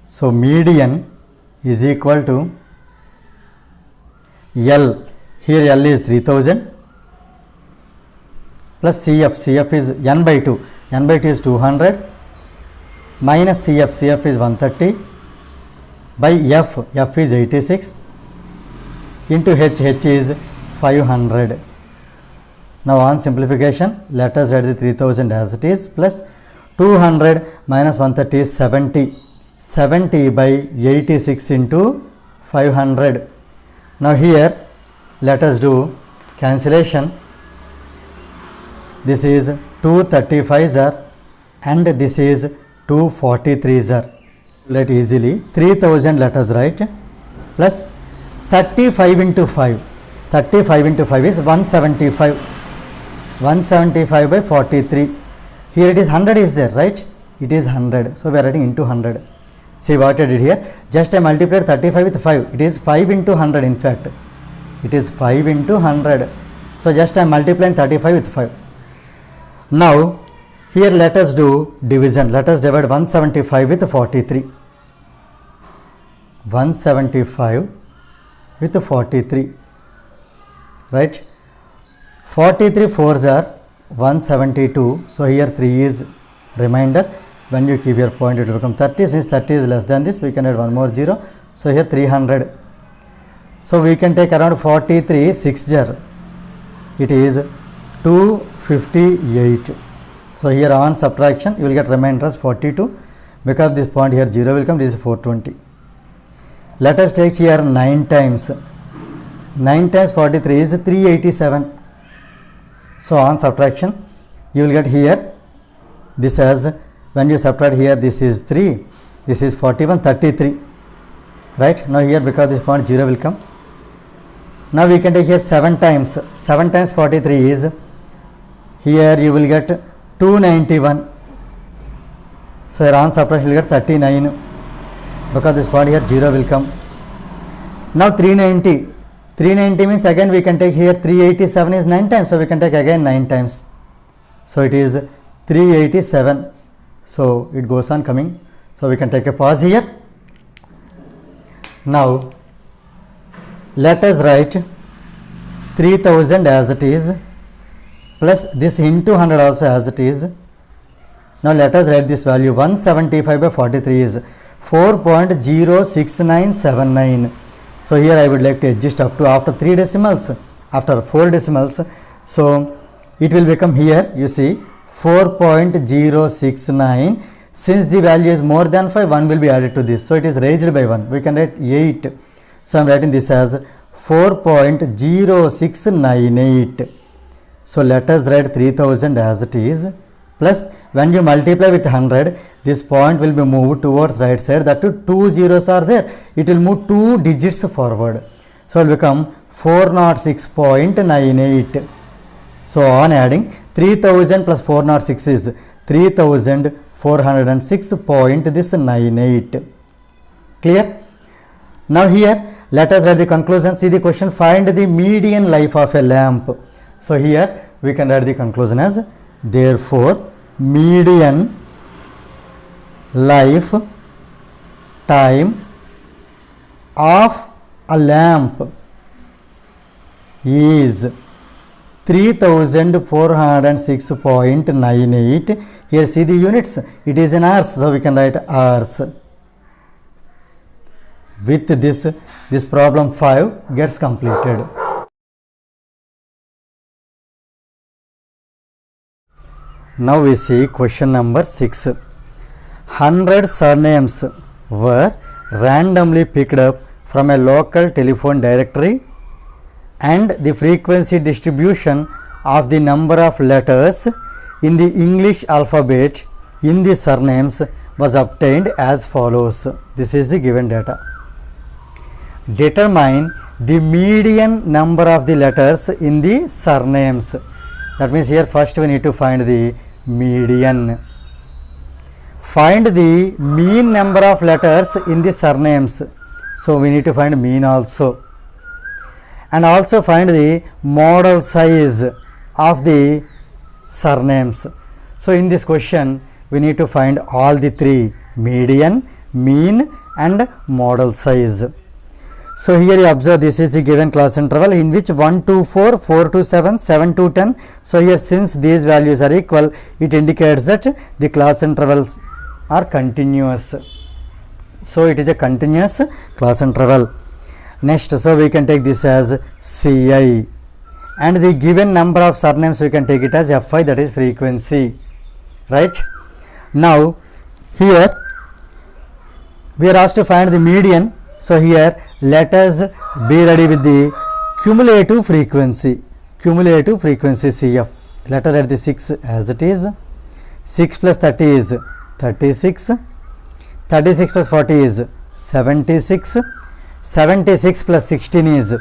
So median is equal to L. Here L is 3000 plus CF is n by 2. N by 2 is 200 minus CF is 130 by F is 86 into H is 500. Now on simplification, let us write the 3000 as it is plus 200 minus 130 is 70. 70 by 86 into 500. Now here let us do cancellation. This is 235s are and this is 2 43s are, let easily 3000 let us write, plus 35 into 5. 35 into 5 is 175. 175 by 43. Here it is 100 is there, right? It is 100. So we are writing into 100. See what I did here? Just I multiplied 35 with 5. It is 5 into 100 in fact. It is 5 into 100. So just I am multiplying 35 with 5. Now here let us do division. Let us divide 175 with 43. 175 with 43. Right? 43 4s are 172. So here 3 is remainder. When you keep your point, it will become 30. Since 30 is less than this, we can add one more 0. So here 300. So we can take around 43 6 jar. It is 258. So here on subtraction, you will get remainder as 42. Because this point here 0 will come, this is 420. Let us take here 9 times. 9 times 43 is 387. So on subtraction, you will get here this as, when you subtract here, this is 3, this is 41, 33. Right? Now here because this point 0 will come. Now we can take here 7 times. 7 times 43 is, here you will get 291. So here on subtraction you will get 39. Because this point here 0 will come. Now 390. 390 means again we can take here 387 is 9 times. So we can take again 9 times. So it is 387. So it goes on coming. So we can take a pause here. Now let us write 3000 as it is, plus this into 100 also as it is. Now let us write this value. 175 by 43 is 4.06979. So here I would like to adjust up to after 3 decimals, after 4 decimals. So it will become here, you see, 4.069. Since the value is more than 5, 1 will be added to this. So it is raised by 1. We can write 8. So I am writing this as 4.0698. So let us write 3000 as it is, plus when you multiply with 100, this point will be moved towards right side. That too 2 zeros are there. It will move 2 digits forward. So it will become 406.98. So on adding 3000 plus 406 is 3406.98. Clear? Now here let us write the conclusion. See the question, find the median life of a lamp. So here we can write the conclusion as, therefore median life time of a lamp is 3406.98. Here see the units, it is in hours, so we can write hours. With this problem 5 gets completed. Now we see question number 6. 100 surnames were randomly picked up from a local telephone directory, and the frequency distribution of the number of letters in the English alphabet in the surnames was obtained as follows. This is the given data. Determine the median number of the letters in the surnames. That means here first we need to find the median. Find the mean number of letters in the surnames. So we need to find mean also. And also find the model size of the surnames. So in this question we need to find all the three: median, mean and model size. So here you observe, this is the given class interval in which 1 to 4, 4 to 7, 7 to 10. So here since these values are equal, it indicates that the class intervals are continuous. So it is a continuous class interval. Next, so we can take this as Ci, and the given number of surnames we can take it as Fi, that is frequency, right? Now here we are asked to find the median. So here let us be ready with the cumulative frequency Cf. Let us write the 6 as it is. 6 plus 30 is 36, 36 plus 40 is 76, 76 plus 16 is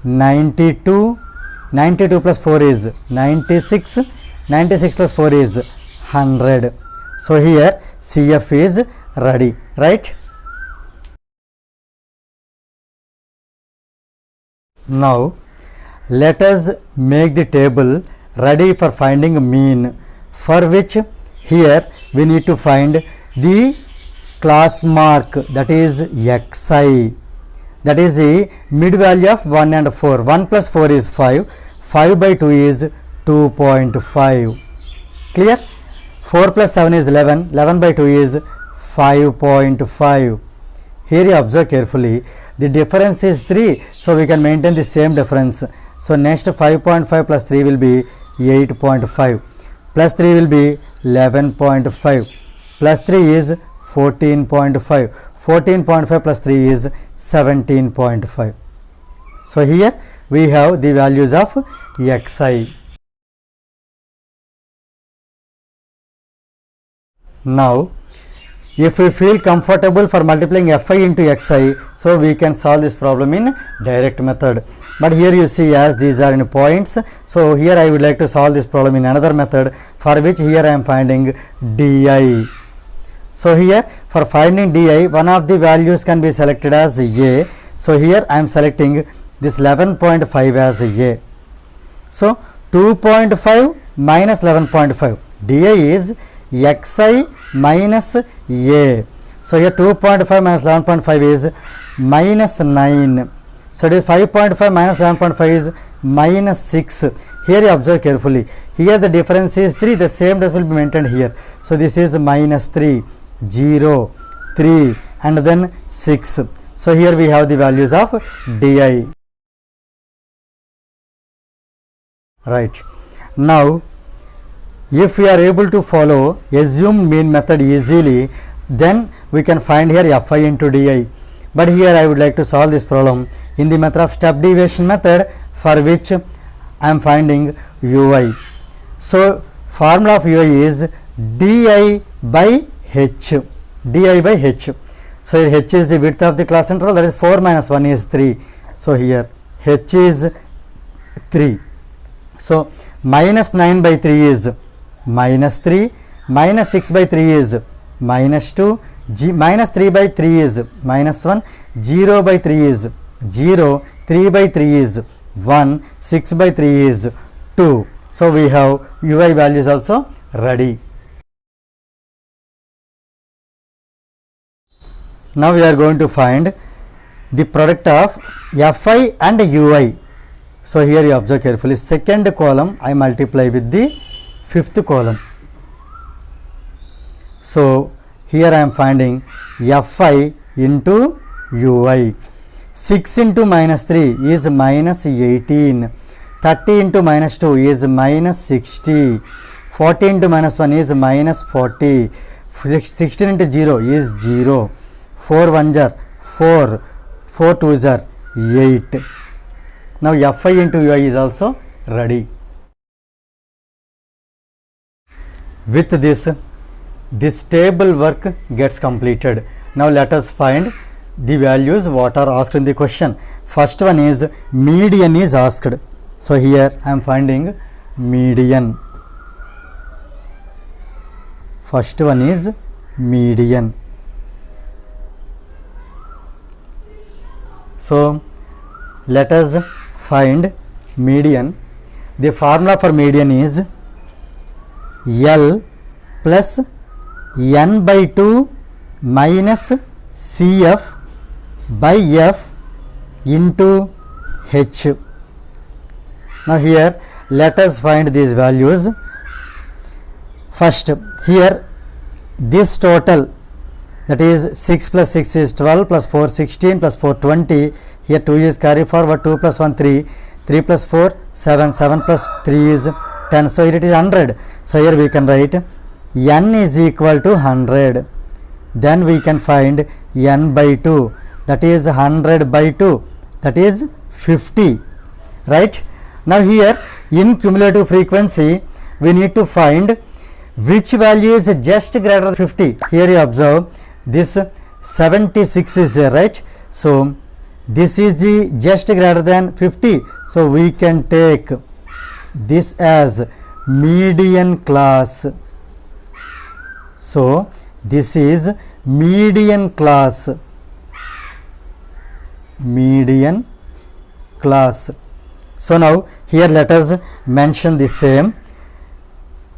92, 92 plus 4 is 96, 96 plus 4 is 100. So here CF is ready, right? Now let us make the table ready for finding mean, for which here we need to find the class mark, that is xi, that is the mid value of 1 and 4. 1 plus 4 is 5, 5 by 2 is 2.5. Clear? 4 plus 7 is 11, 11 by 2 is 5.5. Here you observe carefully, the difference is 3, so we can maintain the same difference. So next 5.5 plus 3 will be 8.5, plus 3 will be 11.5, plus 3 is 14.5, 14.5 plus 3 is 17.5. So here we have the values of xi. Now if we feel comfortable for multiplying fi into xi, so we can solve this problem in direct method. But here you see, as these are in points, so here I would like to solve this problem in another method, for which here I am finding di. So here for finding di, one of the values can be selected as a. So here I am selecting this 11.5 as a. So 2.5 minus 11.5, di is xi minus a. So here 2.5 minus 11.5 is minus 9. So it is 5.5 minus 11.5 is minus 6. Here you observe carefully. Here the difference is 3. The same difference will be maintained here. So this is minus 3, 0, 3 and then 6. So here we have the values of di. Right. Now if we are able to follow assumed mean method easily, then we can find here fi into di. But here I would like to solve this problem in the method of step deviation method, for which I am finding ui. So formula of ui is di by h, di by h. So here h is the width of the class interval, that is 4 minus 1 is 3. So here h is 3. So minus 9 by 3 is minus 3, minus 6 by 3 is minus 2, minus 3 by 3 is minus 1, 0 by 3 is 0, 3 by 3 is 1, 6 by 3 is 2. So we have ui values also ready. Now we are going to find the product of fi and ui. So here you observe carefully, second column I multiply with the fifth column. So here I am finding fi into ui. 6 into minus 3 is minus 18, 30 into minus 2 is minus 60, 40 into minus 1 is minus 40, 16 into 0 is 0, 4 1s are 4, 4 2s are 8. Now fi into ui is also ready. With this table work gets completed. Now let us find the values what are asked in the question. First one is median is asked. So here I am finding median. First one is median. So let us find median. The formula for median is L plus n by 2 minus CF by F into H. Now here let us find these values. First here this total, that is 6 plus 6 is 12 plus 4 16 plus 4 20. Here 2 is carry forward, 2 plus 1 3, 3 plus 4 7, 7 plus 3 is 10. So it is 100. So here we can write n is equal to 100. Then we can find n by 2, that is 100 by 2, that is 50. Right. Now here in cumulative frequency we need to find which value is just greater than 50? Here you observe this 76 is there, right? So this is the just greater than 50. So we can take this as median class. So this is median class. Median class. So now here let us mention the same.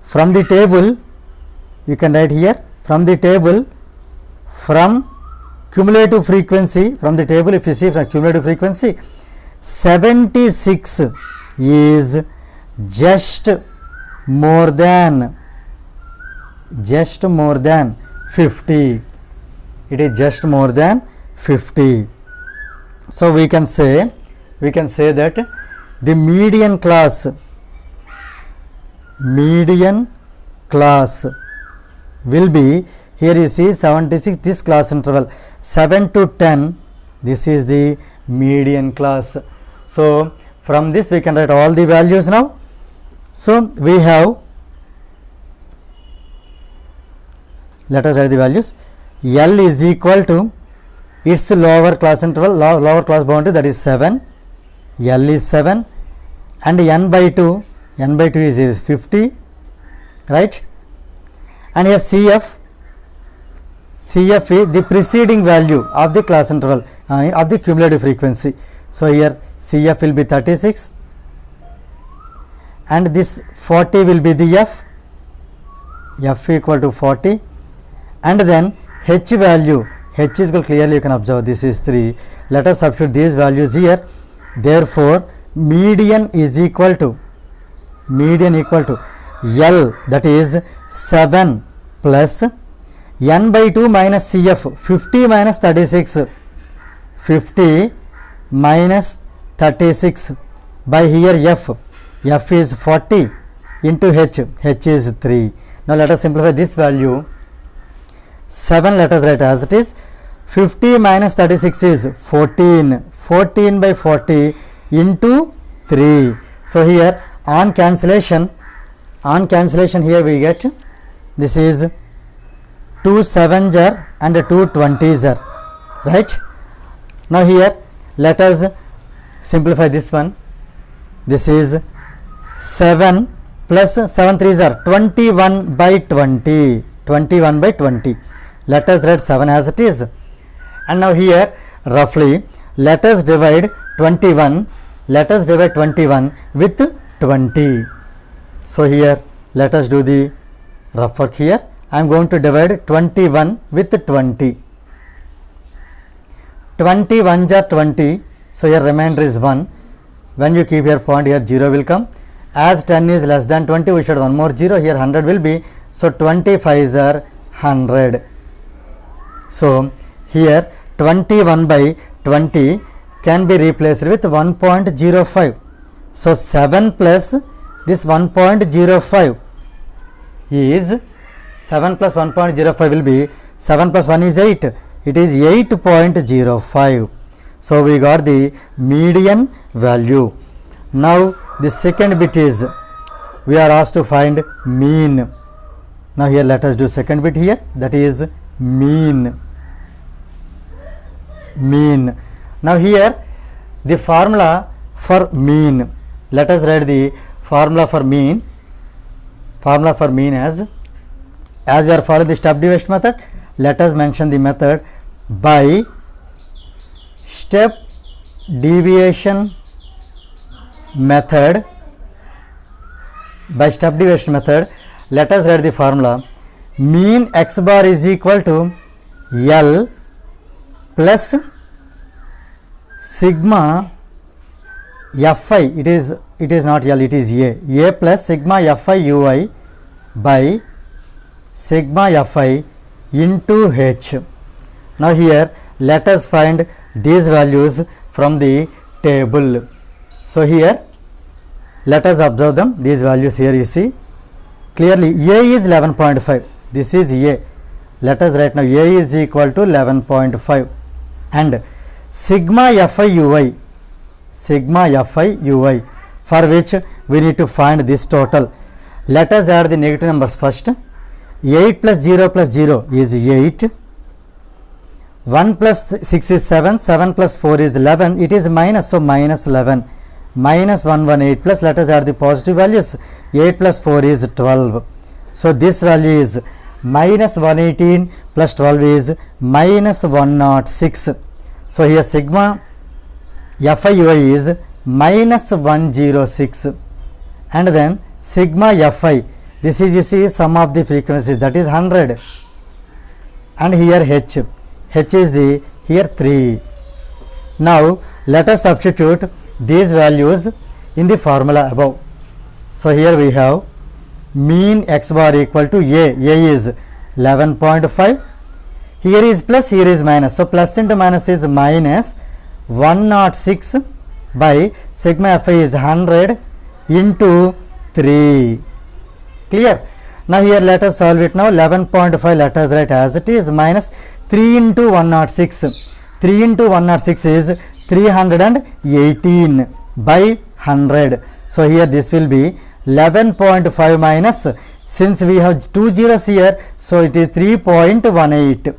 From the table you can write here, from the table, from cumulative frequency, from the table if you see from cumulative frequency, 76 is just more than 50. It is just more than 50. So we can say that the median class will be, here you see 76, this class interval 7 to 10, this is the median class. So from this we can write all the values now. So we have, let us write the values. L is equal to its lower class interval, lower class boundary, that is 7, L is 7, and n by 2 is 50, right? And here CF is the preceding value of the class interval of the cumulative frequency. So here CF will be 36 and this 40 will be the F equal to 40, and then H value, H is clearly you can observe this is 3. Let us substitute these values here. Therefore median equal to L, that is 7 plus n by 2 minus CF, 50 minus 36, 50 minus 36 by here F is 40 into H is 3. Now let us simplify this value. 7 let us write as it is. 50 minus 36 is 14 by 40 into 3. So here on cancellation here we get, this is 2 7s are and 2 20s are, right? Now here let us simplify this one. This is 7 plus 7 3s are 21 by 20. Let us write 7 as it is. And now here roughly let us divide 21 with 20. So here let us do the rough work here. I am going to divide 21 with 20. 21s are 20. So here remainder is 1. When you keep your point, here 0 will come. As 10 is less than 20, we should one more 0. Here 100 will be. So 25s are 100. So here 21 by 20 can be replaced with 1.05. So 7 plus this 1.05 is 7 plus 1.05 will be 7 plus 1 is 8. It is 8.05. So we got the median value. Now the second bit is we are asked to find mean. Now here let us do second bit here, that is mean. Now here the formula for mean. Let us write the formula for mean. As we are following the step deviation method, let us mention the method by step deviation method. Let us write the formula. Mean x bar is equal to L plus sigma Fi. It is not L, it is A plus sigma Fi ui by sigma Fi into H. Now here let us find these values from the table. So here let us observe them, these values here you see clearly. A is 11.5, this is A. Let us write now A is equal to 11.5 and sigma Fi ui, for which we need to find this total. Let us add the negative numbers first. 8 plus 0 is 8. 1 plus 6 is 7. 7 plus 4 is 11. It is minus, so minus 11. Minus 118 plus, let us add the positive values. 8 plus 4 is 12. So this value is minus 118 plus 12 is minus 106. So here sigma Fi is minus 106, and then sigma Fi, this is, you see, sum of the frequencies, that is 100, and here H is the here 3. Now let us substitute these values in the formula above. So here we have mean x bar equal to A is 11.5, here is plus, here is minus, so plus into minus is minus 106 by sigma Fi is 100 into 3. Clear? Now here let us solve it now. 11.5 let us write as it is, minus 3 into 106. 3 into 106 is 318 by 100. So here this will be 11.5 minus, since we have 2 zeros here, so it is 3.18.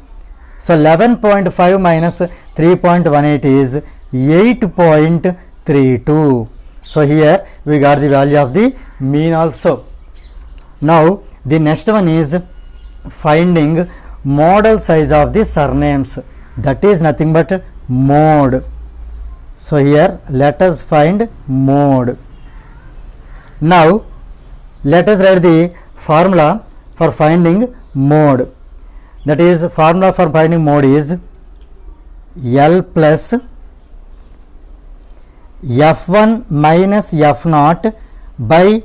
So 11.5 minus 3.18 is 8.32. So here we got the value of the mean also. Now the next one is finding model size of the surnames, that is nothing but mode. So here let us find mode. Now let us write the formula for finding mode. That is, formula for finding mode is L plus F1 minus F0 by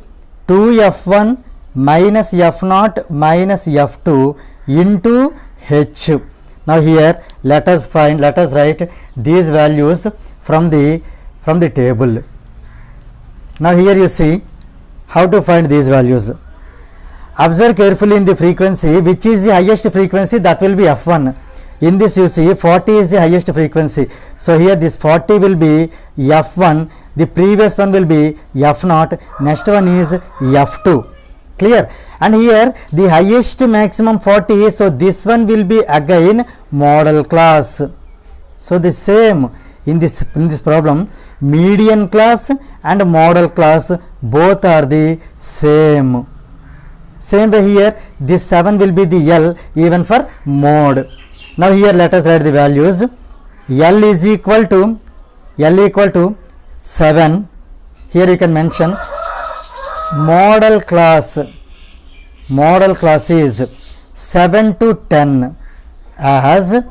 2F1 minus F0 minus F2 into H. Now here let us write these values from the table. Now here you see how to find these values. Observe carefully in the frequency, which is the highest frequency, that will be F1. In this you see 40 is the highest frequency. So here this 40 will be F1, the previous one will be F0, next one is F2. Clear? And here the highest maximum 40, so this one will be again model class. So the same in this problem, median class and model class both are the same. Same way here this 7 will be the L even for mode. Now here let us write the values. L is equal to 7. Here you can mention model class is 7 to 10 as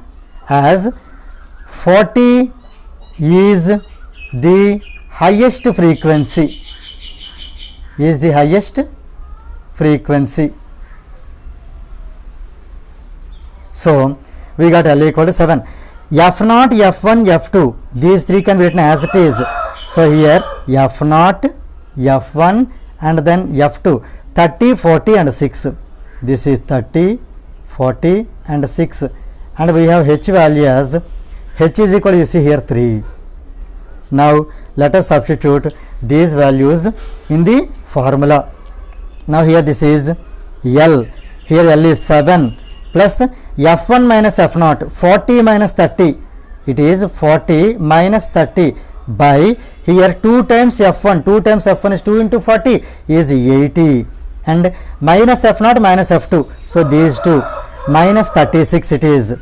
40 is the highest frequency, So we got L equal to 7. F0, F1, F2, these three can be written as it is. So here F0, F1 and then F2, 30, 40 and 6. This is 30, 40 and 6, and we have H value as H is equal to, you see here 3. Now let us substitute these values in the formula. Now here this is L, here L is 7 plus F1 minus F0, 40 minus 30, it is 40 minus 30 by here 2 times F1, 2 times F1 is 2 into 40 is 80, and minus F0 minus F2, so these two minus 36 it is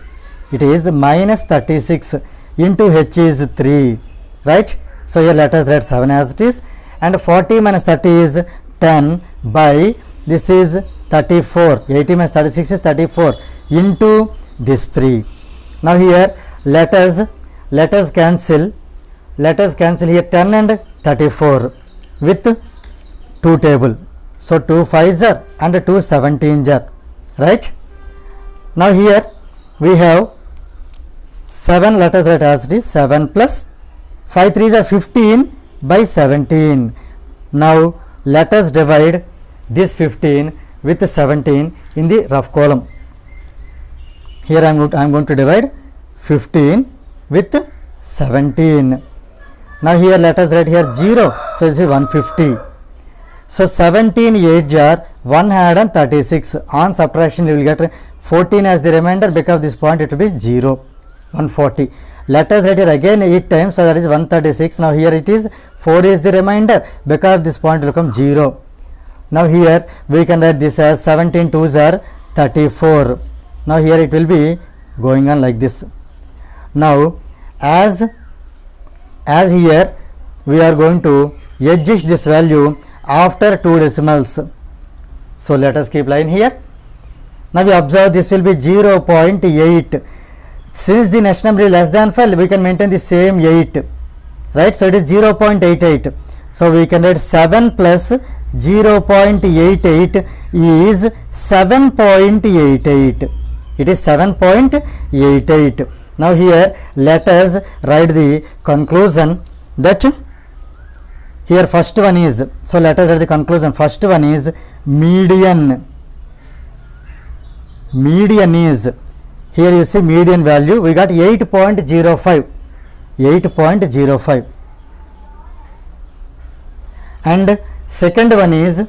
minus 36 into H is 3, right? So here let us write 7 as it is, and 40 minus 30 is 10 by this is 34, 80 minus 36 is 34 into this 3. Now here let us cancel here 10 and 34 with 2 table. So 2 5s are and 2 17s are, right? Now here we have 7, let us write as it is 7 plus 5 3s are 15 by 17. Now let us divide this 15 with 17 in the rough column. Here I am going to divide 15 with 17. Now here let us write here 0, so this is 150. So 17 8s are 136. On subtraction you will get 14 as the remainder. Because this point it will be 0, 140. Let us write it again 8 times, so that is 136. Now here it is 4 is the remainder, because this point will become 0. Now here we can write this as 17 2s are 34. Now here it will be going on like this. Now as here we are going to adjust this value after 2 decimals. So let us keep line here. Now we observe this will be 0.8. Since the next number is less than 5, we can maintain the same 8, right? So it is 0.88. So we can write 7 plus 0.88 is 7.88. It is 7.88. Now here let us write the conclusion that here first one is, so let us write the conclusion. First one is median. Median is, here you see median value, we got 8.05. 8.05. And second one is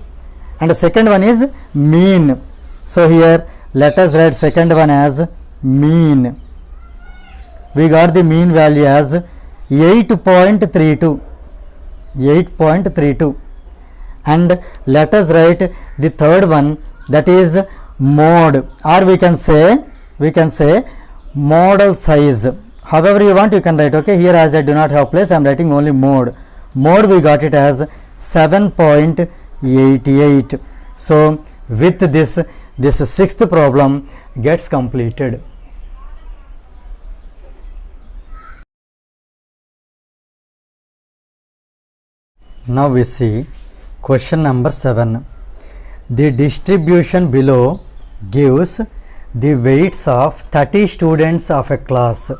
mean. So here let us write second one as mean. We got the mean value as 8.32. 8.32. And let us write the third one, that is mode, or we can say model size. However you want, you can write. Okay, here as I do not have place, I am writing only mode. Mode we got it as 7.88. So with this sixth problem gets completed. Now we see question number 7. The distribution below gives the weights of 30 students of a class.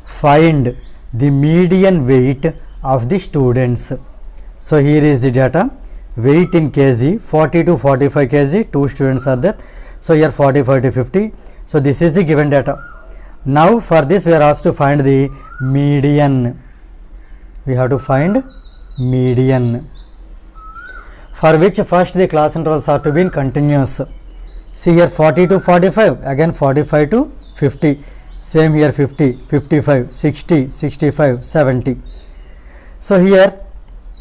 Find the median weight of the students. So here is the data. Weight in kg, 40 to 45 kg, 2 students are there. So here 40, 40, 50. So this is the given data. Now for this we are asked to find the median. We have to find median, for which first the class intervals are to be in continuous. See here 40 to 45, again 45 to 50, same here 50, 55, 60, 65, 70. So here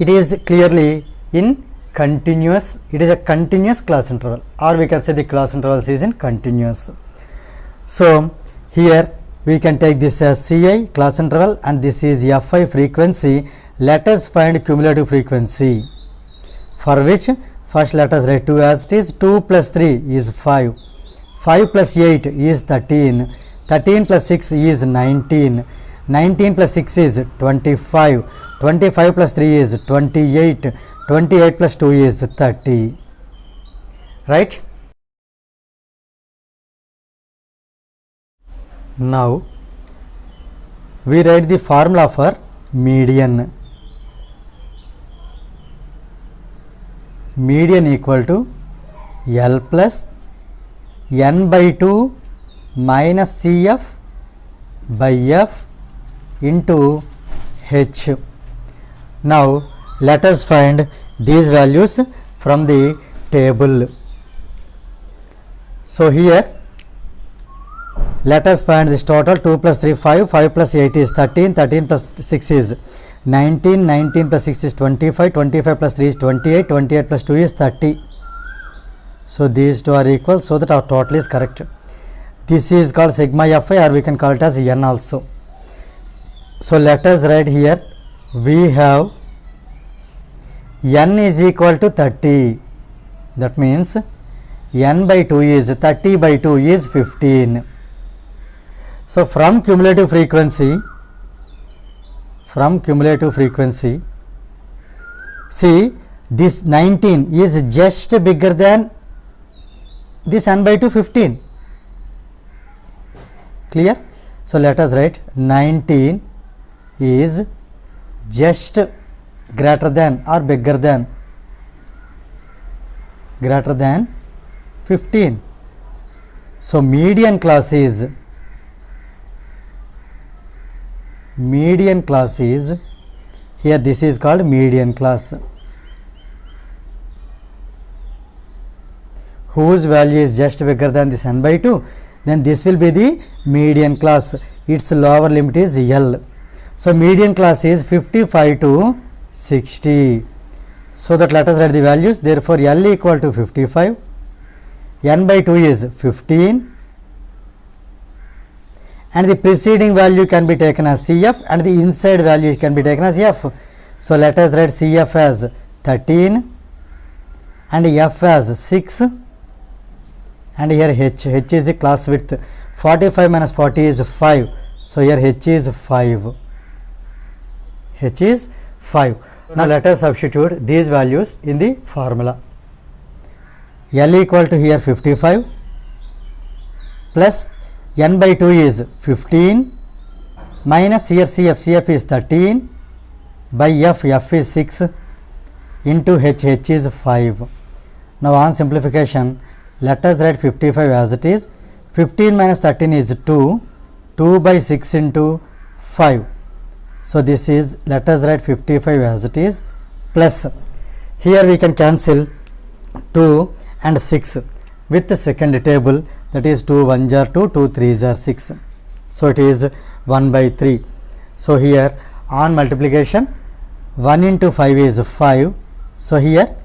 it is clearly in continuous, it is a continuous class interval, or we can say the class intervals is in continuous. So here we can take this as Ci class interval, and this is Fi frequency. Let us find cumulative frequency, for which first let us write 2 as it is. 2 plus 3 is 5, 5 plus 8 is 13, 13 plus 6 is 19, 19 plus 6 is 25, 25 plus 3 is 28, 28 plus 2 is 30, right? Now we write the formula for median. Median equal to L plus n by 2 minus Cf by F into H. Now let us find these values from the table. So here let us find this total. 2 plus 3 5, 5 plus 8 is 13, 13 plus 6 is 19, 19 plus 6 is 25, 25 plus 3 is 28, 28 plus 2 is 30. So these two are equal, so that our total is correct. This is called sigma Fi, or we can call it as n also. So let us write here, we have n is equal to 30. That means n by 2 is 30 by 2 is 15. So from cumulative frequency, see this 19 is just bigger than this n by 2 15. Clear? So let us write 19 is just greater than or bigger than 15. So median class is here, this is called median class. whose value is just bigger than this n by 2, then this will be the median class. Its lower limit is L. So median class is 55 to 60. So that let us write the values. Therefore L equal to 55, n by 2 is 15, and the preceding value can be taken as CF and the inside value can be taken as F. So let us write CF as 13 and F as 6, and here H is the class width. 45 minus 40 is 5. So here H is 5. H is 5. Now let us substitute these values in the formula. L equal to here 55 plus n by 2 is 15 minus here CF is 13 by F is 6 into H is 5. Now on simplification, let us write 55 as it is. 15 minus 13 is 2 by 6 into 5. So this is, let us write 55 as it is, plus here we can cancel 2 and 6 with the second table, that is 2 1s are 2, 2 3s are 6. So it is 1 by 3. So here on multiplication 1 into 5 is 5. So here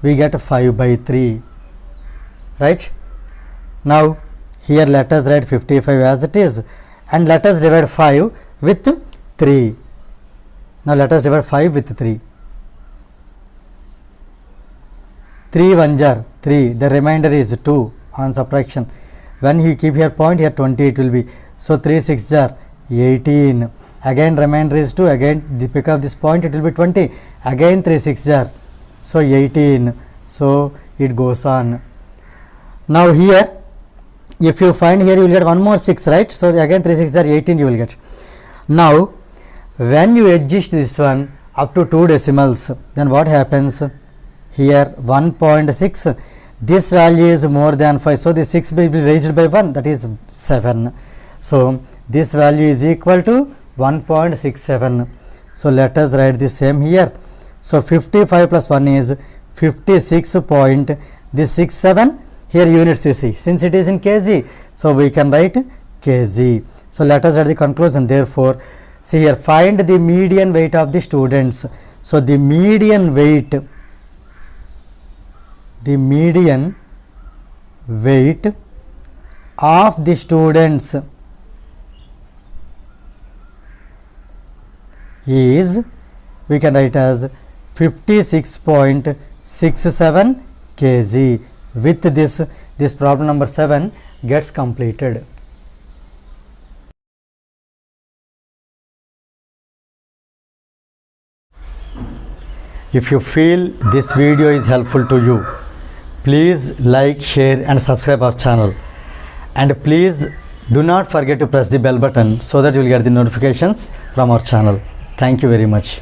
we get 5 by 3, right? Now here let us write 55 as it is, and let us divide 5 with 3. Now let us divide 5 with 3. 3 1s are 3, the remainder is 2 on subtraction. When you keep here point, here 20 it will be. So 3 6s are 18. Again remainder is 2, again the pick up this point, it will be 20. Again 3 6s are, so 18. So it goes on. Now here if you find here, you will get one more 6, right? So again 3 6s are 18 you will get. Now when you adjust this one up to 2 decimals, then what happens? Here 1.6, this value is more than 5, so the 6 will be raised by 1, that is 7. So this value is equal to 1.67. So let us write the same here. So 55 plus 1 is 56 point, this 67, here units you see, since it is in kg, so we can write kg. So let us write the conclusion. Therefore see here, find the median weight of the students. So the median weight of the students is, we can write as 56.67 kg. With this problem number 7 gets completed. If you feel this video is helpful to you, please like, share and subscribe our channel, and please do not forget to press the bell button so that you will get the notifications from our channel. Thank you very much.